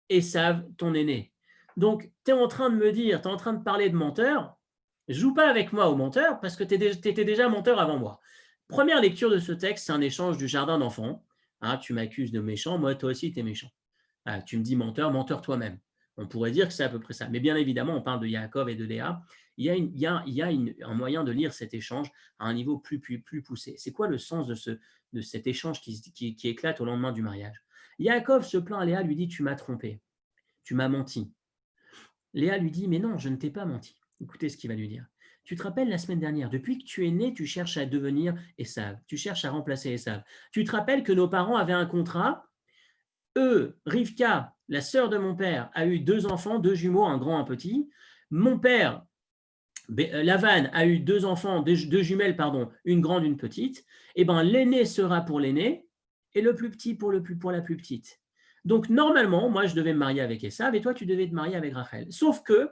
Esav, ton aîné. Donc, tu es en train de me dire, tu es en train de parler de menteur, joue pas avec moi au menteur, parce que tu étais déjà menteur avant moi. Première lecture de ce texte, c'est un échange du jardin d'enfants. Ah, tu m'accuses de méchant, moi, toi aussi, tu es méchant. Ah, tu me dis menteur, menteur toi-même. On pourrait dire que c'est à peu près ça. Mais bien évidemment, on parle de Yaakov et de Léa. Il y a un moyen de lire cet échange à un niveau plus poussé. C'est quoi le sens de cet échange qui éclate au lendemain du mariage? Yaakov se plaint à Léa, lui dit, tu m'as trompé, tu m'as menti. Léa lui dit, mais non, je ne t'ai pas menti. Écoutez ce qu'il va lui dire. Tu te rappelles la semaine dernière, depuis que tu es né, tu cherches à devenir Esav, tu cherches à remplacer Esav. Tu te rappelles que nos parents avaient un contrat. Rivka, la sœur de mon père, a eu 2 enfants, 2 jumeaux, un grand, un petit. Mon père, Lavan, a eu 2 enfants, 2 jumelles, pardon, une grande, une petite. Et ben l'aîné sera pour l'aîné et le plus petit pour la plus petite. Donc normalement, moi je devais me marier avec Esav et toi tu devais te marier avec Rachel. Sauf que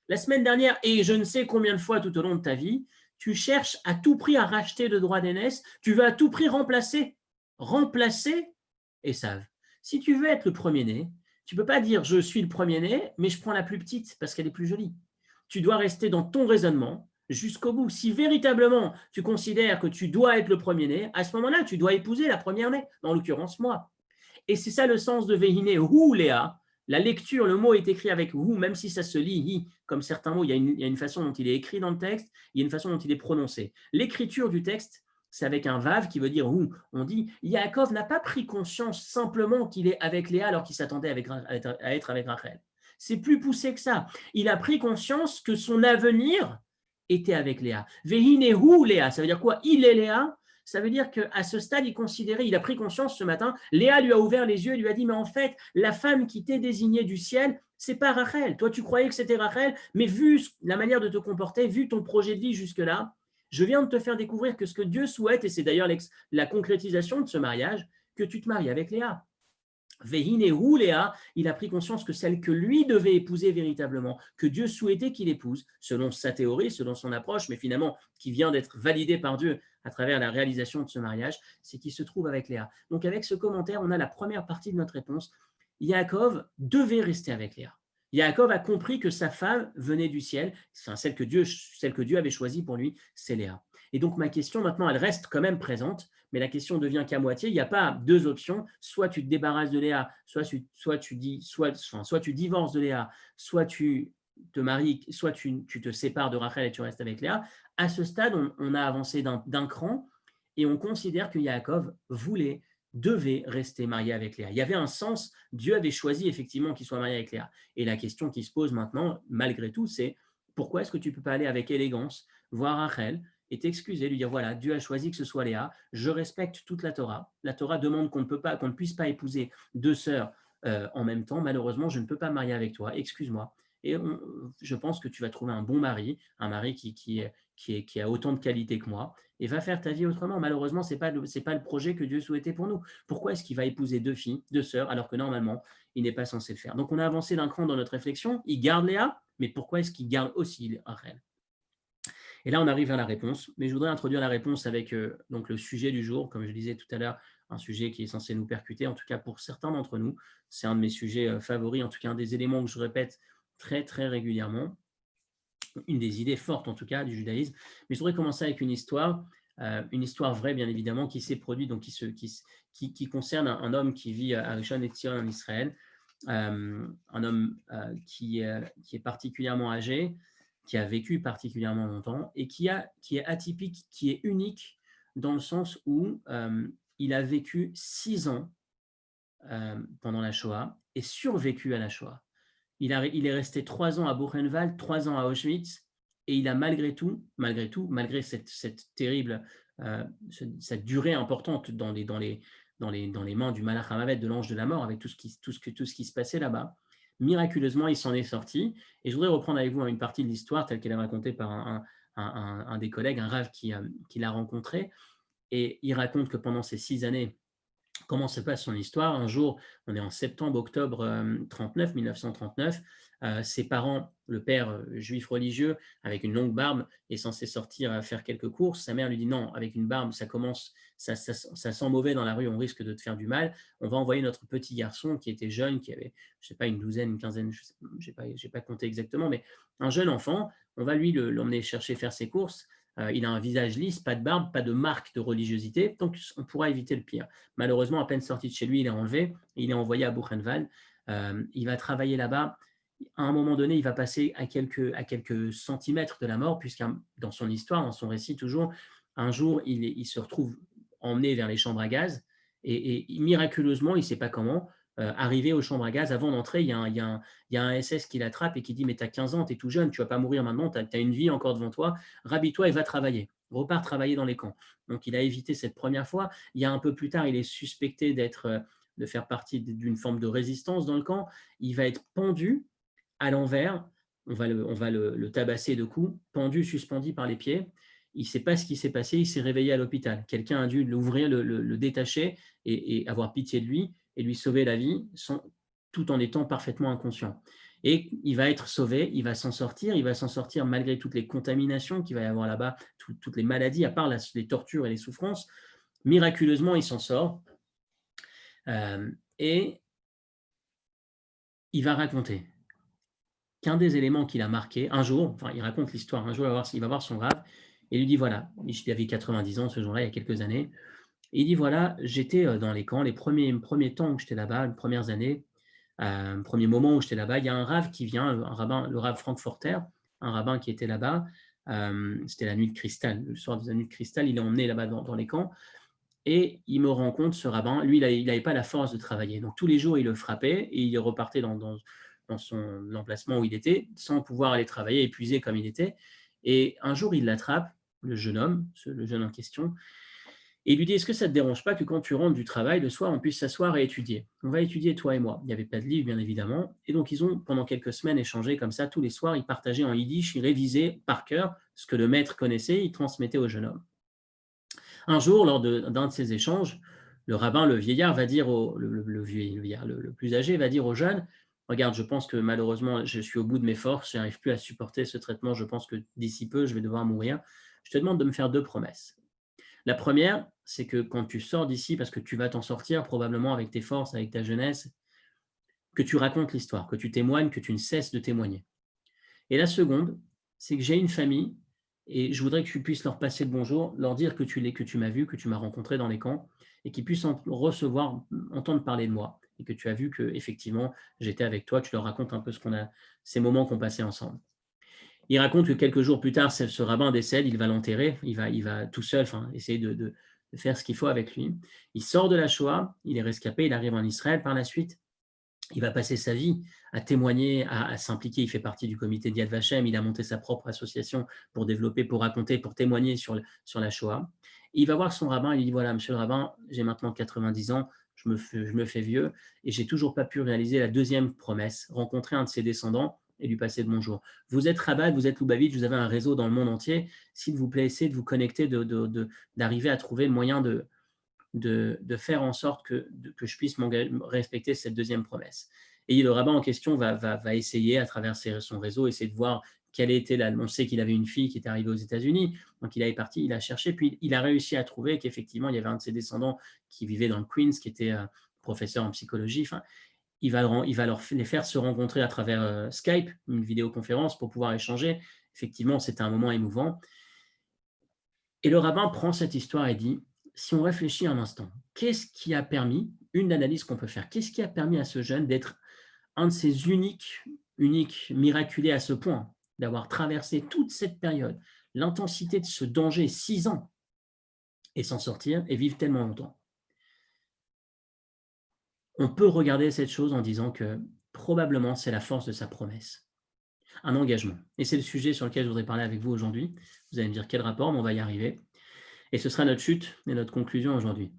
la semaine dernière, et je ne sais combien de fois tout au long de ta vie, tu cherches à tout prix à racheter le droit d'aînesse, tu veux à tout prix remplacer Esav. Si tu veux être le premier-né, tu ne peux pas dire je suis le premier-né, mais je prends la plus petite parce qu'elle est plus jolie. Tu dois rester dans ton raisonnement jusqu'au bout. Si véritablement tu considères que tu dois être le premier-né, à ce moment-là, tu dois épouser la première-née, en l'occurrence moi. Et c'est ça le sens de Vehine Hu Léa. La lecture, le mot est écrit avec Hu, même si ça se lit hi, comme certains mots, il y a une façon dont il est écrit dans le texte, il y a une façon dont il est prononcé. L'écriture du texte, c'est avec un vav qui veut dire Hu. On dit Yaakov n'a pas pris conscience simplement qu'il est avec Léa alors qu'il s'attendait à être avec Rachel. C'est plus poussé que ça. Il a pris conscience que son avenir était avec Léa. Vehine Hu Léa, ça veut dire quoi? Il est Léa. Ça veut dire qu'à ce stade, il a pris conscience ce matin. Léa lui a ouvert les yeux et lui a dit, mais en fait, la femme qui t'est désignée du ciel, c'est pas Rachel. Toi, tu croyais que c'était Rachel, mais vu la manière de te comporter, vu ton projet de vie jusque-là, je viens de te faire découvrir que ce que Dieu souhaite, et c'est d'ailleurs la concrétisation de ce mariage, que tu te maries avec Léa. Vehine Léa, il a pris conscience que celle que lui devait épouser véritablement, que Dieu souhaitait qu'il épouse, selon sa théorie, selon son approche, mais finalement qui vient d'être validée par Dieu à travers la réalisation de ce mariage, c'est qu'il se trouve avec Léa. Donc avec ce commentaire, on a la première partie de notre réponse. Yaakov devait rester avec Léa. Yaakov a compris que sa femme venait du ciel, celle que Dieu avait choisie pour lui, c'est Léa. Et donc ma question maintenant, elle reste quand même présente, mais la question devient qu'à moitié. Il n'y a pas 2 options. Soit tu te débarrasses de Léa, soit tu divorces de Léa, soit tu te maries, soit tu te sépares de Rachel et tu restes avec Léa. À ce stade, on a avancé d'un cran et on considère que Yaakov devait rester marié avec Léa. Il y avait un sens, Dieu avait choisi effectivement qu'il soit marié avec Léa. Et la question qui se pose maintenant, malgré tout, c'est pourquoi est-ce que tu ne peux pas aller avec élégance voir Rachel et t'excuser, lui dire voilà, Dieu a choisi que ce soit Léa, je respecte toute la Torah. La Torah demande qu'on ne puisse pas épouser 2 sœurs en même temps. Malheureusement, je ne peux pas me marier avec toi, excuse-moi. Et je pense que tu vas trouver un bon mari, un mari qui a autant de qualités que moi, et va faire ta vie autrement. Malheureusement, ce n'est pas le projet que Dieu souhaitait pour nous. Pourquoi est-ce qu'il va épouser 2 filles, 2 sœurs, alors que normalement, il n'est pas censé le faire? Donc, on a avancé d'un cran dans notre réflexion. Il garde Léa, mais pourquoi est-ce qu'il garde aussi Rachel? Et là, on arrive à la réponse, mais je voudrais introduire la réponse avec donc le sujet du jour, comme je disais tout à l'heure, un sujet qui est censé nous percuter, en tout cas pour certains d'entre nous. C'est un de mes sujets favoris, en tout cas un des éléments que je répète très, très régulièrement, une des idées fortes en tout cas du judaïsme. Mais je voudrais commencer avec une histoire vraie bien évidemment, qui s'est produite, donc qui concerne un homme qui vit à Rishon LeZion en Israël, un homme qui est particulièrement âgé, qui a vécu particulièrement longtemps et qui est atypique, qui est unique dans le sens où il a vécu 6 ans pendant la Shoah et survécu à la Shoah. il est resté 3 ans à Buchenwald, 3 ans à Auschwitz, et il a malgré tout, malgré cette terrible, cette durée importante dans les mains du Malach HaMavet, de l'ange de la mort, avec tout ce qui se passait là-bas, miraculeusement, il s'en est sorti. Et je voudrais reprendre avec vous une partie de l'histoire telle qu'elle est racontée par un des collègues, un rave qui l'a rencontré. Et il raconte que pendant ces 6 années, comment se passe son histoire. Un jour, on est en septembre-octobre 1939, ses parents, le père juif religieux, avec une longue barbe, est censé sortir à faire quelques courses. Sa mère lui dit non, avec une barbe, ça sent mauvais dans la rue, on risque de te faire du mal. On va envoyer notre petit garçon qui était jeune, qui avait, je ne sais pas, une douzaine, une quinzaine, je n'ai pas compté exactement, mais un jeune enfant, on va lui l'emmener chercher faire ses courses. Il a un visage lisse, pas de barbe, pas de marque de religiosité, donc on pourra éviter le pire. Malheureusement, à peine sorti de chez lui, il est enlevé, il est envoyé à Buchenwald. Il va travailler là-bas. À un moment donné, il va passer à quelques centimètres de la mort, puisque dans son histoire, dans son récit toujours, un jour, il se retrouve emmené vers les chambres à gaz, et miraculeusement, il ne sait pas comment, arrivé aux chambres à gaz, avant d'entrer, il y a un SS qui l'attrape et qui dit « Mais tu as 15 ans, tu es tout jeune, tu ne vas pas mourir maintenant, tu as une vie encore devant toi, rhabille-toi et va travailler, repars travailler dans les camps. » Donc, il a évité cette première fois. Il y a un peu plus tard, il est suspecté de faire partie d'une forme de résistance dans le camp. Il va être pendu à l'envers. On va le tabasser de coups, pendu, suspendu par les pieds. Il ne sait pas ce qui s'est passé. Il s'est réveillé à l'hôpital. Quelqu'un a dû l'ouvrir, le détacher et avoir pitié de lui et lui sauver la vie tout en étant parfaitement inconscient. Et il va être sauvé, il va s'en sortir malgré toutes les contaminations qu'il va y avoir là-bas, toutes les maladies, à part les tortures et les souffrances. Miraculeusement, il s'en sort. Et il va raconter qu'un des éléments qu'il a marqué, un jour, enfin il raconte l'histoire, un jour il va voir son rave et lui dit voilà, il avait 90 ans ce jour-là, il y a quelques années, et il dit voilà, j'étais dans les camps, les premiers temps où j'étais là-bas, les premières années, premier moment où j'étais là-bas, il y a un rave qui vient, un rabbin, le rave frankfurter, un rabbin qui était là-bas, c'était la nuit de cristal, le soir de la nuit de cristal, il est emmené là-bas dans les camps, et il me rencontre, ce rabbin, lui, il n'avait pas la force de travailler. Donc tous les jours, il le frappait et il repartait dans son emplacement où il était, sans pouvoir aller travailler, épuisé comme il était. Et un jour, il l'attrape, le jeune homme, le jeune en question, et il lui dit, est-ce que ça ne te dérange pas que quand tu rentres du travail, le soir, on puisse s'asseoir et étudier? On va étudier, toi et moi. Il n'y avait pas de livre, bien évidemment. Et donc, ils ont, pendant quelques semaines, échangé comme ça. Tous les soirs, ils partageaient en yiddish, ils révisaient par cœur ce que le maître connaissait, ils transmettaient au jeune homme. Un jour, lors d'un de ces échanges, le rabbin, le vieillard, va dire le plus âgé, va dire au jeune, regarde, je pense que malheureusement, je suis au bout de mes forces, je n'arrive plus à supporter ce traitement, je pense que d'ici peu, je vais devoir mourir. Je te demande de me faire 2 promesses. La première, c'est que quand tu sors d'ici, parce que tu vas t'en sortir probablement avec tes forces, avec ta jeunesse, que tu racontes l'histoire, que tu témoignes, que tu ne cesses de témoigner. Et la seconde, c'est que j'ai une famille et je voudrais que tu puisses leur passer le bonjour, leur dire que tu m'as vu, que tu m'as rencontré dans les camps et qu'ils puissent entendre parler de moi et que tu as vu que effectivement j'étais avec toi, que tu leur racontes un peu ces moments qu'on passait ensemble. Il raconte que quelques jours plus tard, ce rabbin décède, il va l'enterrer, il va tout seul essayer de faire ce qu'il faut avec lui. Il sort de la Shoah, il est rescapé, il arrive en Israël par la suite. Il va passer sa vie à témoigner, à s'impliquer. Il fait partie du comité d'Yad Vashem. Il a monté sa propre association pour développer, pour raconter, pour témoigner sur la Shoah. Et il va voir son rabbin et il dit voilà, monsieur le rabbin, j'ai maintenant 90 ans, je me fais vieux et j'ai toujours pas pu réaliser la deuxième promesse, rencontrer un de ses descendants et lui passer le bonjour. Vous êtes Rabat, vous êtes Lubavitch, vous avez un réseau dans le monde entier. S'il vous plaît, essayez de vous connecter, d'arriver à trouver le moyen de faire en sorte que je puisse respecter cette deuxième promesse. Et le rabbin en question va essayer, à travers son réseau, essayer de voir quelle était on sait qu'il avait une fille qui était arrivée aux États-Unis, donc il est parti, il a cherché, puis il a réussi à trouver qu'effectivement, il y avait un de ses descendants qui vivait dans le Queens, qui était professeur en psychologie. Enfin, il va les faire se rencontrer à travers Skype, une vidéoconférence, pour pouvoir échanger. Effectivement, c'était un moment émouvant. Et le rabbin prend cette histoire et dit, si on réfléchit un instant, qu'est-ce qui a permis, une analyse qu'on peut faire, qu'est-ce qui a permis à ce jeune d'être un de ces uniques, miraculés à ce point, d'avoir traversé toute cette période, l'intensité de ce danger, 6 ans, et s'en sortir et vivre tellement longtemps? On peut regarder cette chose en disant que Probablement, c'est la force de sa promesse. Un engagement. Et c'est le sujet sur lequel je voudrais parler avec vous aujourd'hui. Vous allez me dire quel rapport, mais on va y arriver. Et ce sera notre chute et notre conclusion aujourd'hui.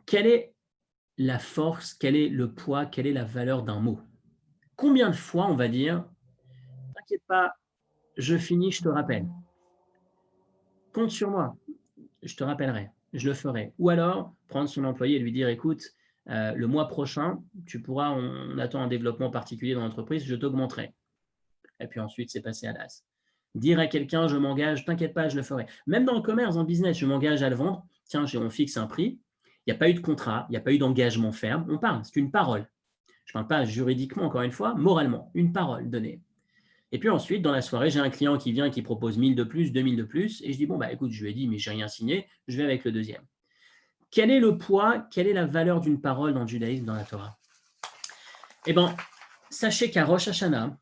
Quelle est la force, quel est le poids, quelle est la valeur d'un mot? Combien de fois on va dire « T'inquiète pas, je finis, je te rappelle. Compte sur moi, je te rappellerai, je le ferai. » Ou alors, prendre son employé et lui dire « Écoute, le mois prochain, on attend un développement particulier dans l'entreprise, je t'augmenterai. » Et puis ensuite, c'est passé à l'as. Dire à quelqu'un « Je m'engage, t'inquiète pas, je le ferai. » Même dans le commerce, dans le business, je m'engage à le vendre. Tiens, on fixe un prix. Il n'y a pas eu de contrat, il n'y a pas eu d'engagement ferme. On parle, c'est une parole. Je ne parle pas juridiquement, encore une fois, moralement, une parole donnée. Et puis ensuite, dans la soirée, j'ai un client qui vient et qui propose 1000 de plus, 2000 de plus, et je dis, bon, bah, écoute, je lui ai dit, mais je n'ai rien signé, je vais avec le deuxième. Quel est le poids, quelle est la valeur d'une parole dans le judaïsme, dans la Torah? Eh bien, sachez qu'à Rosh Hashanah,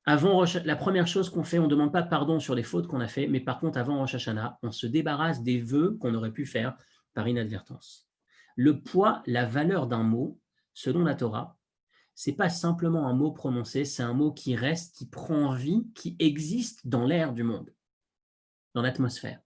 la première chose qu'on fait, on ne demande pas pardon sur les fautes qu'on a fait, mais par contre, avant Rosh Hashanah, on se débarrasse des vœux qu'on aurait pu faire par inadvertance. Le poids, la valeur d'un mot, selon la Torah, ce n'est pas simplement un mot prononcé, c'est un mot qui reste, qui prend vie, qui existe dans l'air du monde, dans l'atmosphère.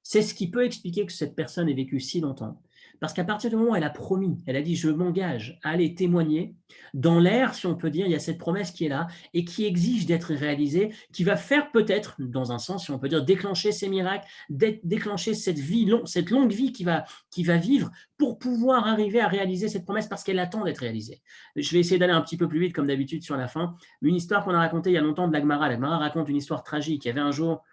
C'est ce qui peut expliquer que cette personne ait vécu si longtemps. Parce qu'à partir du moment où elle a promis, elle a dit « je m'engage à aller témoigner », dans l'air, si on peut dire, il y a cette promesse qui est là et qui exige d'être réalisée, qui va faire peut-être, dans un sens, si on peut dire, déclencher ces miracles, déclencher cette longue vie qui va vivre pour pouvoir arriver à réaliser cette promesse parce qu'elle attend d'être réalisée. Je vais essayer d'aller un petit peu plus vite, comme d'habitude, sur la fin. Une histoire qu'on a racontée il y a longtemps de la Gemara. La Gemara raconte une histoire tragique. Il y avait un jour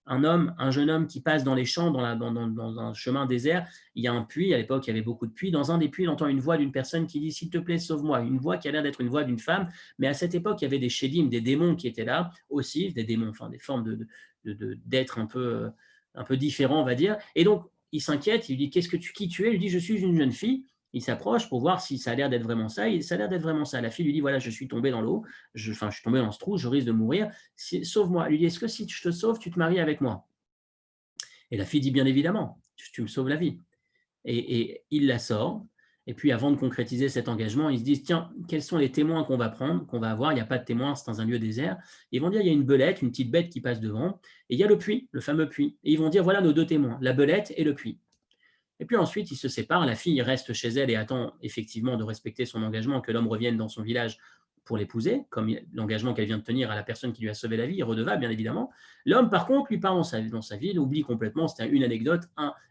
un jeune homme qui passe dans les champs, dans un chemin désert. Il y a un puits, à l'époque il y avait beaucoup de puits. Dans un des puits, il entend une voix d'une personne qui dit « S'il te plaît, sauve-moi ». Une voix qui a l'air d'être une voix d'une femme, mais à cette époque, il y avait des shédim, des démons qui étaient là aussi, des démons, enfin des formes d'êtres un peu différents, on va dire. Et donc, il s'inquiète, il lui dit « Qui tu es ?» Il lui dit « Je suis une jeune fille ». Il s'approche pour voir si ça a l'air d'être vraiment ça. Et ça a l'air d'être vraiment ça. La fille lui dit « Voilà, je suis tombée dans l'eau, je suis tombée dans ce trou, je risque de mourir. Sauve-moi. » Il lui dit « Est-ce que si je te sauve, tu te maries avec moi ?» Et la fille dit « Bien évidemment, tu me sauves la vie. » Et il la sort. Et puis, avant de concrétiser cet engagement, ils se disent « Tiens, quels sont les témoins qu'on va prendre, qu'on va avoir ?» Il n'y a pas de témoins, c'est dans un lieu désert. Ils vont dire « Il y a une belette, une petite bête qui passe devant. Et il y a le puits, le fameux puits. » Et ils vont dire « Voilà nos deux témoins, la belette et le puits. » Et puis ensuite, ils se séparent. La fille reste chez elle et attend effectivement de respecter son engagement, que l'homme revienne dans son village pour l'épouser, comme l'engagement qu'elle vient de tenir à la personne qui lui a sauvé la vie, redevable bien évidemment. L'homme, par contre, lui part dans sa ville, oublie complètement, c'était une anecdote,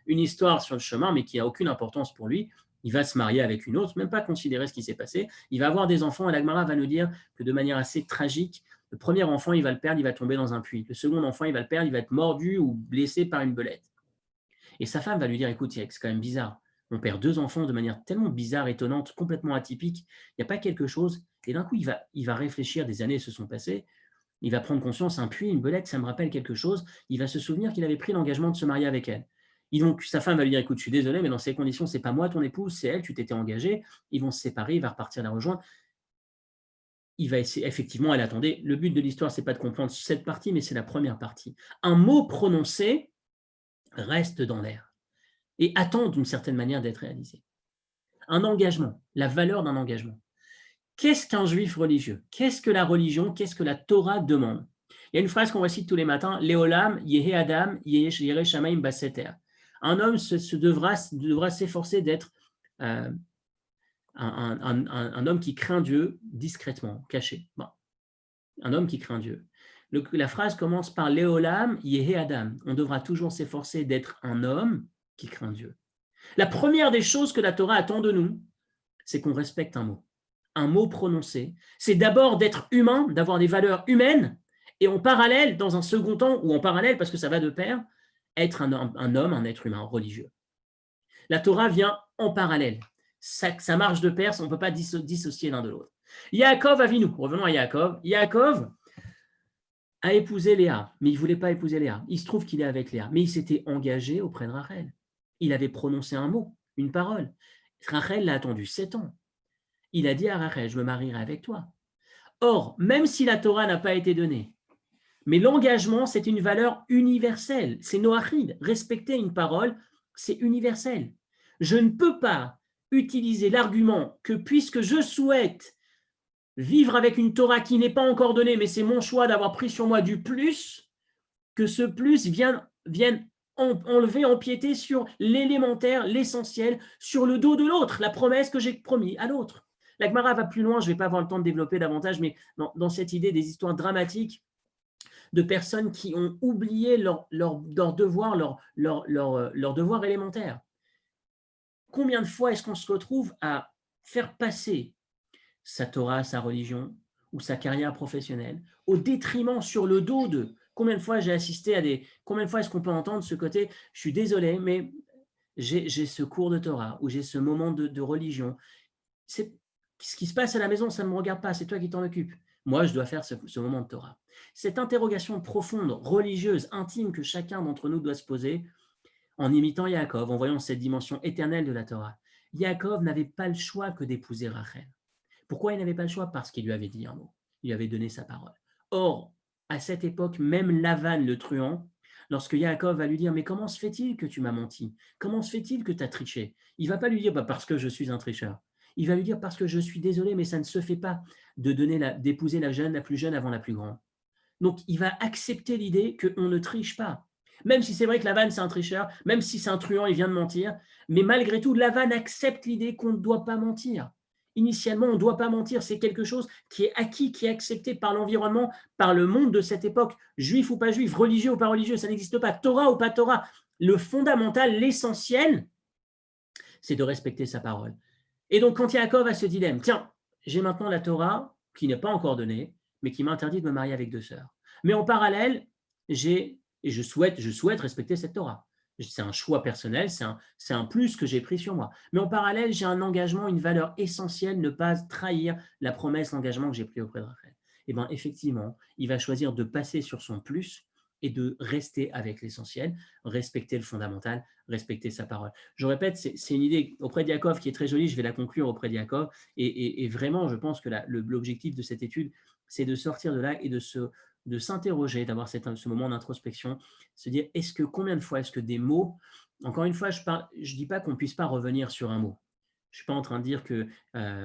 une histoire sur le chemin, mais qui n'a aucune importance pour lui. Il va se marier avec une autre, même pas considérer ce qui s'est passé. Il va avoir des enfants et la Gemara va nous dire que de manière assez tragique, le premier enfant, il va le perdre, il va tomber dans un puits. Le second enfant, il va le perdre, il va être mordu ou blessé par une belette. Et sa femme va lui dire « Écoute, c'est quand même bizarre. On perd deux enfants de manière tellement bizarre, étonnante, complètement atypique. Il n'y a pas quelque chose. » Et d'un coup, il va réfléchir, des années se sont passées. Il va prendre conscience, un puits, une belette, ça me rappelle quelque chose. Il va se souvenir qu'il avait pris l'engagement de se marier avec elle. Et donc, sa femme va lui dire « Écoute, je suis désolé, mais dans ces conditions, ce n'est pas moi ton épouse, c'est elle, tu t'étais engagé. » Ils vont se séparer, il va repartir la rejoindre. Il va essayer, effectivement, elle attendait. Le but de l'histoire, ce n'est pas de comprendre cette partie, mais c'est la première partie. Un mot prononcé reste dans l'air et attend d'une certaine manière d'être réalisé. Un engagement, la valeur d'un engagement. Qu'est-ce qu'un juif religieux? Qu'est-ce que la religion? Qu'est-ce que la Torah demande? Il y a une phrase qu'on récite tous les matins, « Leolam, yehe adam, yere shamaim baseter ». Un homme devra s'efforcer d'être un homme qui craint Dieu discrètement, caché. Bon. Un homme qui craint Dieu. La phrase commence par « Leolam, yehe adam ». On devra toujours s'efforcer d'être un homme qui craint Dieu. La première des choses que la Torah attend de nous, c'est qu'on respecte un mot. Un mot prononcé, c'est d'abord d'être humain, d'avoir des valeurs humaines, et en parallèle, dans un second temps, ou en parallèle, parce que ça va de pair, être un homme, un être humain religieux. La Torah vient en parallèle. Ça marche de pair, on ne peut pas dissocier l'un de l'autre. Yaakov Avinu, revenons à Yaakov. Yaakov a épousé Léa, mais il ne voulait pas épouser Léa. Il se trouve qu'il est avec Léa, mais il s'était engagé auprès de Rachel. Il avait prononcé un mot, une parole. Rachel l'a attendu 7 ans. Il a dit à Rachel, je me marierai avec toi. Or, même si la Torah n'a pas été donnée, mais l'engagement, c'est une valeur universelle. C'est noachid. Respecter une parole, c'est universel. Je ne peux pas utiliser l'argument que puisque je souhaite vivre avec une Torah qui n'est pas encore donnée, mais c'est mon choix d'avoir pris sur moi du plus, que ce plus vienne enlever, empiéter sur l'élémentaire, l'essentiel, sur le dos de l'autre, la promesse que j'ai promise à l'autre. La Gemara va plus loin, je ne vais pas avoir le temps de développer davantage, mais dans cette idée des histoires dramatiques de personnes qui ont oublié leur devoir, leur devoir élémentaire. Combien de fois est-ce qu'on se retrouve à faire passer sa Torah, sa religion ou sa carrière professionnelle au détriment, sur le dos de… Combien de fois j'ai assisté à des… Combien de fois est-ce qu'on peut entendre ce côté « je suis désolé, mais j'ai ce cours de Torah ou j'ai ce moment de religion. Ce qui se passe à la maison, ça ne me regarde pas, c'est toi qui t'en occupes. Moi, je dois faire ce moment de Torah. » Cette interrogation profonde, religieuse, intime que chacun d'entre nous doit se poser en imitant Yaakov, en voyant cette dimension éternelle de la Torah. Yaakov n'avait pas le choix que d'épouser Rachel. Pourquoi il n'avait pas le choix? Parce qu'il lui avait dit un mot, il lui avait donné sa parole. Or, à cette époque, même Lavan, le truand, lorsque Yaakov va lui dire « Mais comment se fait-il que tu m'as menti? Comment se fait-il que tu as triché ?» Il ne va pas lui dire « Parce que je suis un tricheur. » Il va lui dire « Parce que je suis désolé, mais ça ne se fait pas d'épouser la plus jeune avant la plus grande. » Donc, il va accepter l'idée qu'on ne triche pas. Même si c'est vrai que Lavan, c'est un tricheur, même si c'est un truand, il vient de mentir, mais malgré tout, Lavan accepte l'idée qu'on ne doit pas mentir. Initialement, on ne doit pas mentir, c'est quelque chose qui est acquis, qui est accepté par l'environnement, par le monde de cette époque, juif ou pas juif, religieux ou pas religieux, ça n'existe pas, Torah ou pas Torah. Le fondamental, l'essentiel, c'est de respecter sa parole. Et donc, quand Yaakov a ce dilemme, tiens, j'ai maintenant la Torah qui n'est pas encore donnée, mais qui m'interdit de me marier avec deux sœurs. Mais en parallèle, je souhaite respecter cette Torah. C'est un choix personnel, c'est un plus que j'ai pris sur moi. Mais en parallèle, j'ai un engagement, une valeur essentielle, ne pas trahir la promesse, l'engagement que j'ai pris auprès de Rachel. Et bien, effectivement, il va choisir de passer sur son plus et de rester avec l'essentiel, respecter le fondamental, respecter sa parole. Je répète, c'est une idée auprès de Yaakov qui est très jolie, je vais la conclure auprès de Yaakov, et vraiment, je pense que l'objectif de cette étude, c'est de sortir de là et de s'interroger, d'avoir ce moment d'introspection, se dire, combien de fois est-ce que des mots, encore une fois, je ne dis pas qu'on ne puisse pas revenir sur un mot. Je ne suis pas en train de dire que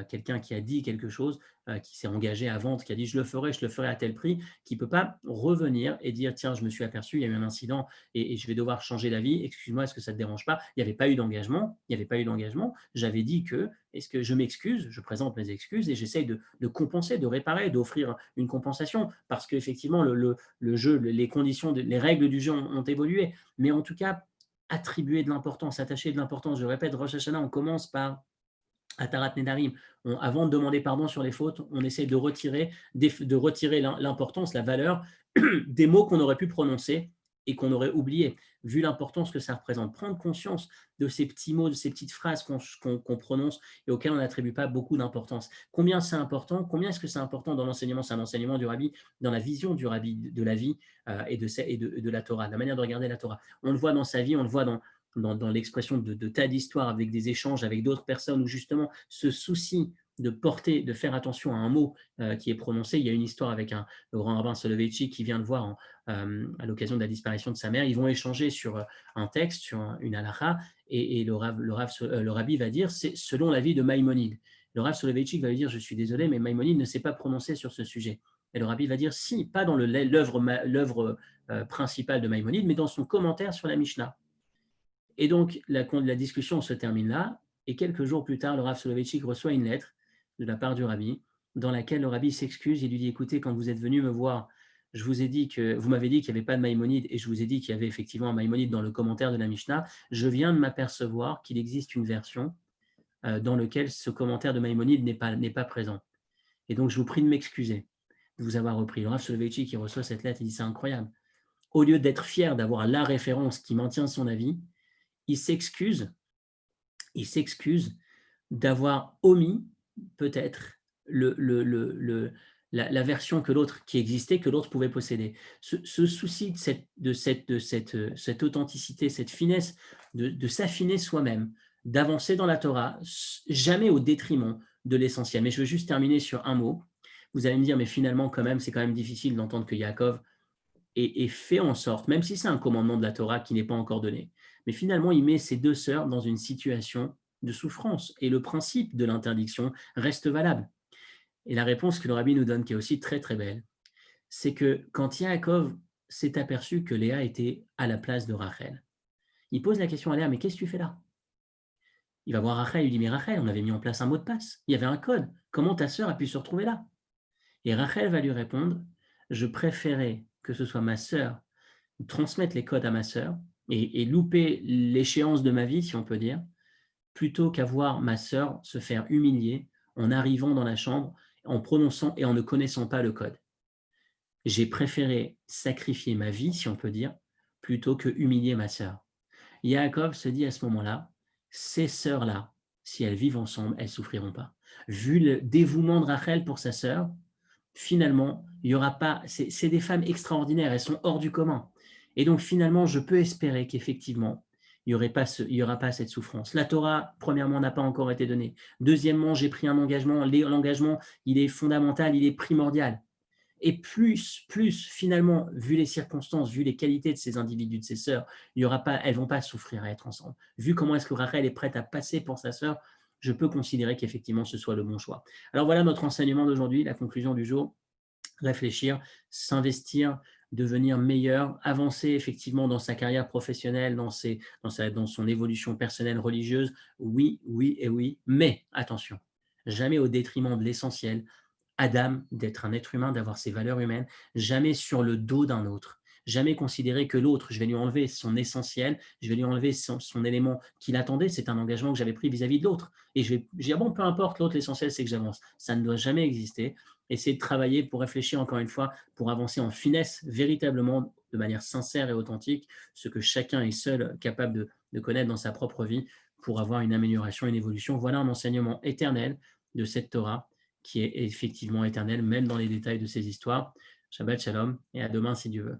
quelqu'un qui a dit quelque chose, qui s'est engagé à vendre, qui a dit je le ferai à tel prix, qui ne peut pas revenir et dire tiens, je me suis aperçu, il y a eu un incident et je vais devoir changer d'avis, excuse-moi, est-ce que ça ne te dérange pas? Il n'y avait pas eu d'engagement, j'avais dit que, est-ce que je m'excuse, je présente mes excuses et j'essaye de compenser, de réparer, d'offrir une compensation parce qu'effectivement, le jeu, les conditions, les règles du jeu ont évolué. Mais en tout cas, attribuer de l'importance, attacher de l'importance. Je répète, Rosh Hashanah, on commence par Atarat Nedarim, avant de demander pardon sur les fautes, on essaie de retirer l'importance, la valeur des mots qu'on aurait pu prononcer et qu'on aurait oubliés, vu l'importance que ça représente. Prendre conscience de ces petits mots, de ces petites phrases qu'on prononce et auxquelles on n'attribue pas beaucoup d'importance. Combien c'est important? Combien est-ce que c'est important dans l'enseignement? C'est un enseignement du Rabbi, dans la vision du Rabbi de la vie et de la Torah, la manière de regarder la Torah. On le voit dans sa vie, on le voit dans l'expression de tas d'histoires avec des échanges avec d'autres personnes où justement ce souci de faire attention à un mot qui est prononcé. Il y a une histoire avec le grand rabbin Soloveitchik qui vient le voir à l'occasion de la disparition de sa mère. Ils vont échanger sur un texte, sur une halakha, et le rabbi va dire c'est selon l'avis de Maïmonide. Le Rav Soloveitchik va lui dire je suis désolé, mais Maïmonide ne s'est pas prononcé sur ce sujet. Et le rabbi va dire si, pas dans l'œuvre principale de Maïmonide, mais dans son commentaire sur la Mishnah. Et donc, la discussion se termine là, et quelques jours plus tard, le Rav Soloveitchik reçoit une lettre de la part du Rabbi, dans laquelle le Rabbi s'excuse et lui dit « Écoutez, quand vous êtes venu me voir, vous m'avez dit qu'il n'y avait pas de Maïmonide, et je vous ai dit qu'il y avait effectivement un Maïmonide dans le commentaire de la Mishnah. Je viens de m'apercevoir qu'il existe une version dans laquelle ce commentaire de Maïmonide n'est pas présent. Et donc, je vous prie de m'excuser de vous avoir repris. » Le Rav Soloveitchik qui reçoit cette lettre, il dit « C'est incroyable. Au lieu d'être fier d'avoir la référence qui maintient son avis, il s'excuse d'avoir omis peut-être la version qui existait, que l'autre pouvait posséder. Ce souci de cette authenticité, cette finesse, de s'affiner soi-même, d'avancer dans la Torah, jamais au détriment de l'essentiel. Mais je veux juste terminer sur un mot. Vous allez me dire, mais finalement, c'est quand même difficile d'entendre que Yaakov ait fait en sorte, même si c'est un commandement de la Torah qui n'est pas encore donné, mais finalement, il met ses deux sœurs dans une situation de souffrance. Et le principe de l'interdiction reste valable. Et la réponse que le rabbi nous donne, qui est aussi très très belle, c'est que quand Yaakov s'est aperçu que Léa était à la place de Rachel, il pose la question à Léa, mais qu'est-ce que tu fais là? Il va voir Rachel, il lui dit, mais Rachel, on avait mis en place un mot de passe, il y avait un code, comment ta sœur a pu se retrouver là? Et Rachel va lui répondre, je préférais que ce soit ma sœur, transmettre les codes à ma sœur et louper l'échéance de ma vie, si on peut dire, plutôt qu'avoir ma sœur se faire humilier en arrivant dans la chambre, en prononçant et en ne connaissant pas le code. J'ai préféré sacrifier ma vie, si on peut dire, plutôt que humilier ma sœur. Yaakov se dit à ce moment-là, ces sœurs-là, si elles vivent ensemble, elles ne souffriront pas. Vu le dévouement de Rachel pour sa sœur, finalement, il y aura pas. C'est des femmes extraordinaires, elles sont hors du commun. Et donc, finalement, je peux espérer qu'effectivement, il n'y aura pas cette souffrance. La Torah, premièrement, n'a pas encore été donnée. Deuxièmement, j'ai pris un engagement. L'engagement, il est fondamental, il est primordial. Et plus finalement, vu les circonstances, vu les qualités de ces individus, de ces sœurs, elles ne vont pas souffrir à être ensemble. Vu comment est-ce que Rachel est prête à passer pour sa sœur, je peux considérer qu'effectivement, ce soit le bon choix. Alors voilà notre enseignement d'aujourd'hui, la conclusion du jour. Réfléchir, s'investir, devenir meilleur, avancer effectivement dans sa carrière professionnelle, dans son évolution personnelle religieuse. Oui, oui et oui, mais attention, jamais au détriment de l'essentiel, Adam, d'être un être humain, d'avoir ses valeurs humaines, jamais sur le dos d'un autre, jamais considérer que l'autre, je vais lui enlever son essentiel, je vais lui enlever son élément qu'il attendait, c'est un engagement que j'avais pris vis-à-vis de l'autre. Et je vais dire, bon, peu importe, l'autre, l'essentiel, c'est que j'avance. Ça ne doit jamais exister. Essayer de travailler pour réfléchir encore une fois, pour avancer en finesse, véritablement, de manière sincère et authentique, ce que chacun est seul capable de connaître dans sa propre vie pour avoir une amélioration, une évolution. Voilà un enseignement éternel de cette Torah qui est effectivement éternel, même dans les détails de ces histoires. Shabbat Shalom et à demain si Dieu veut.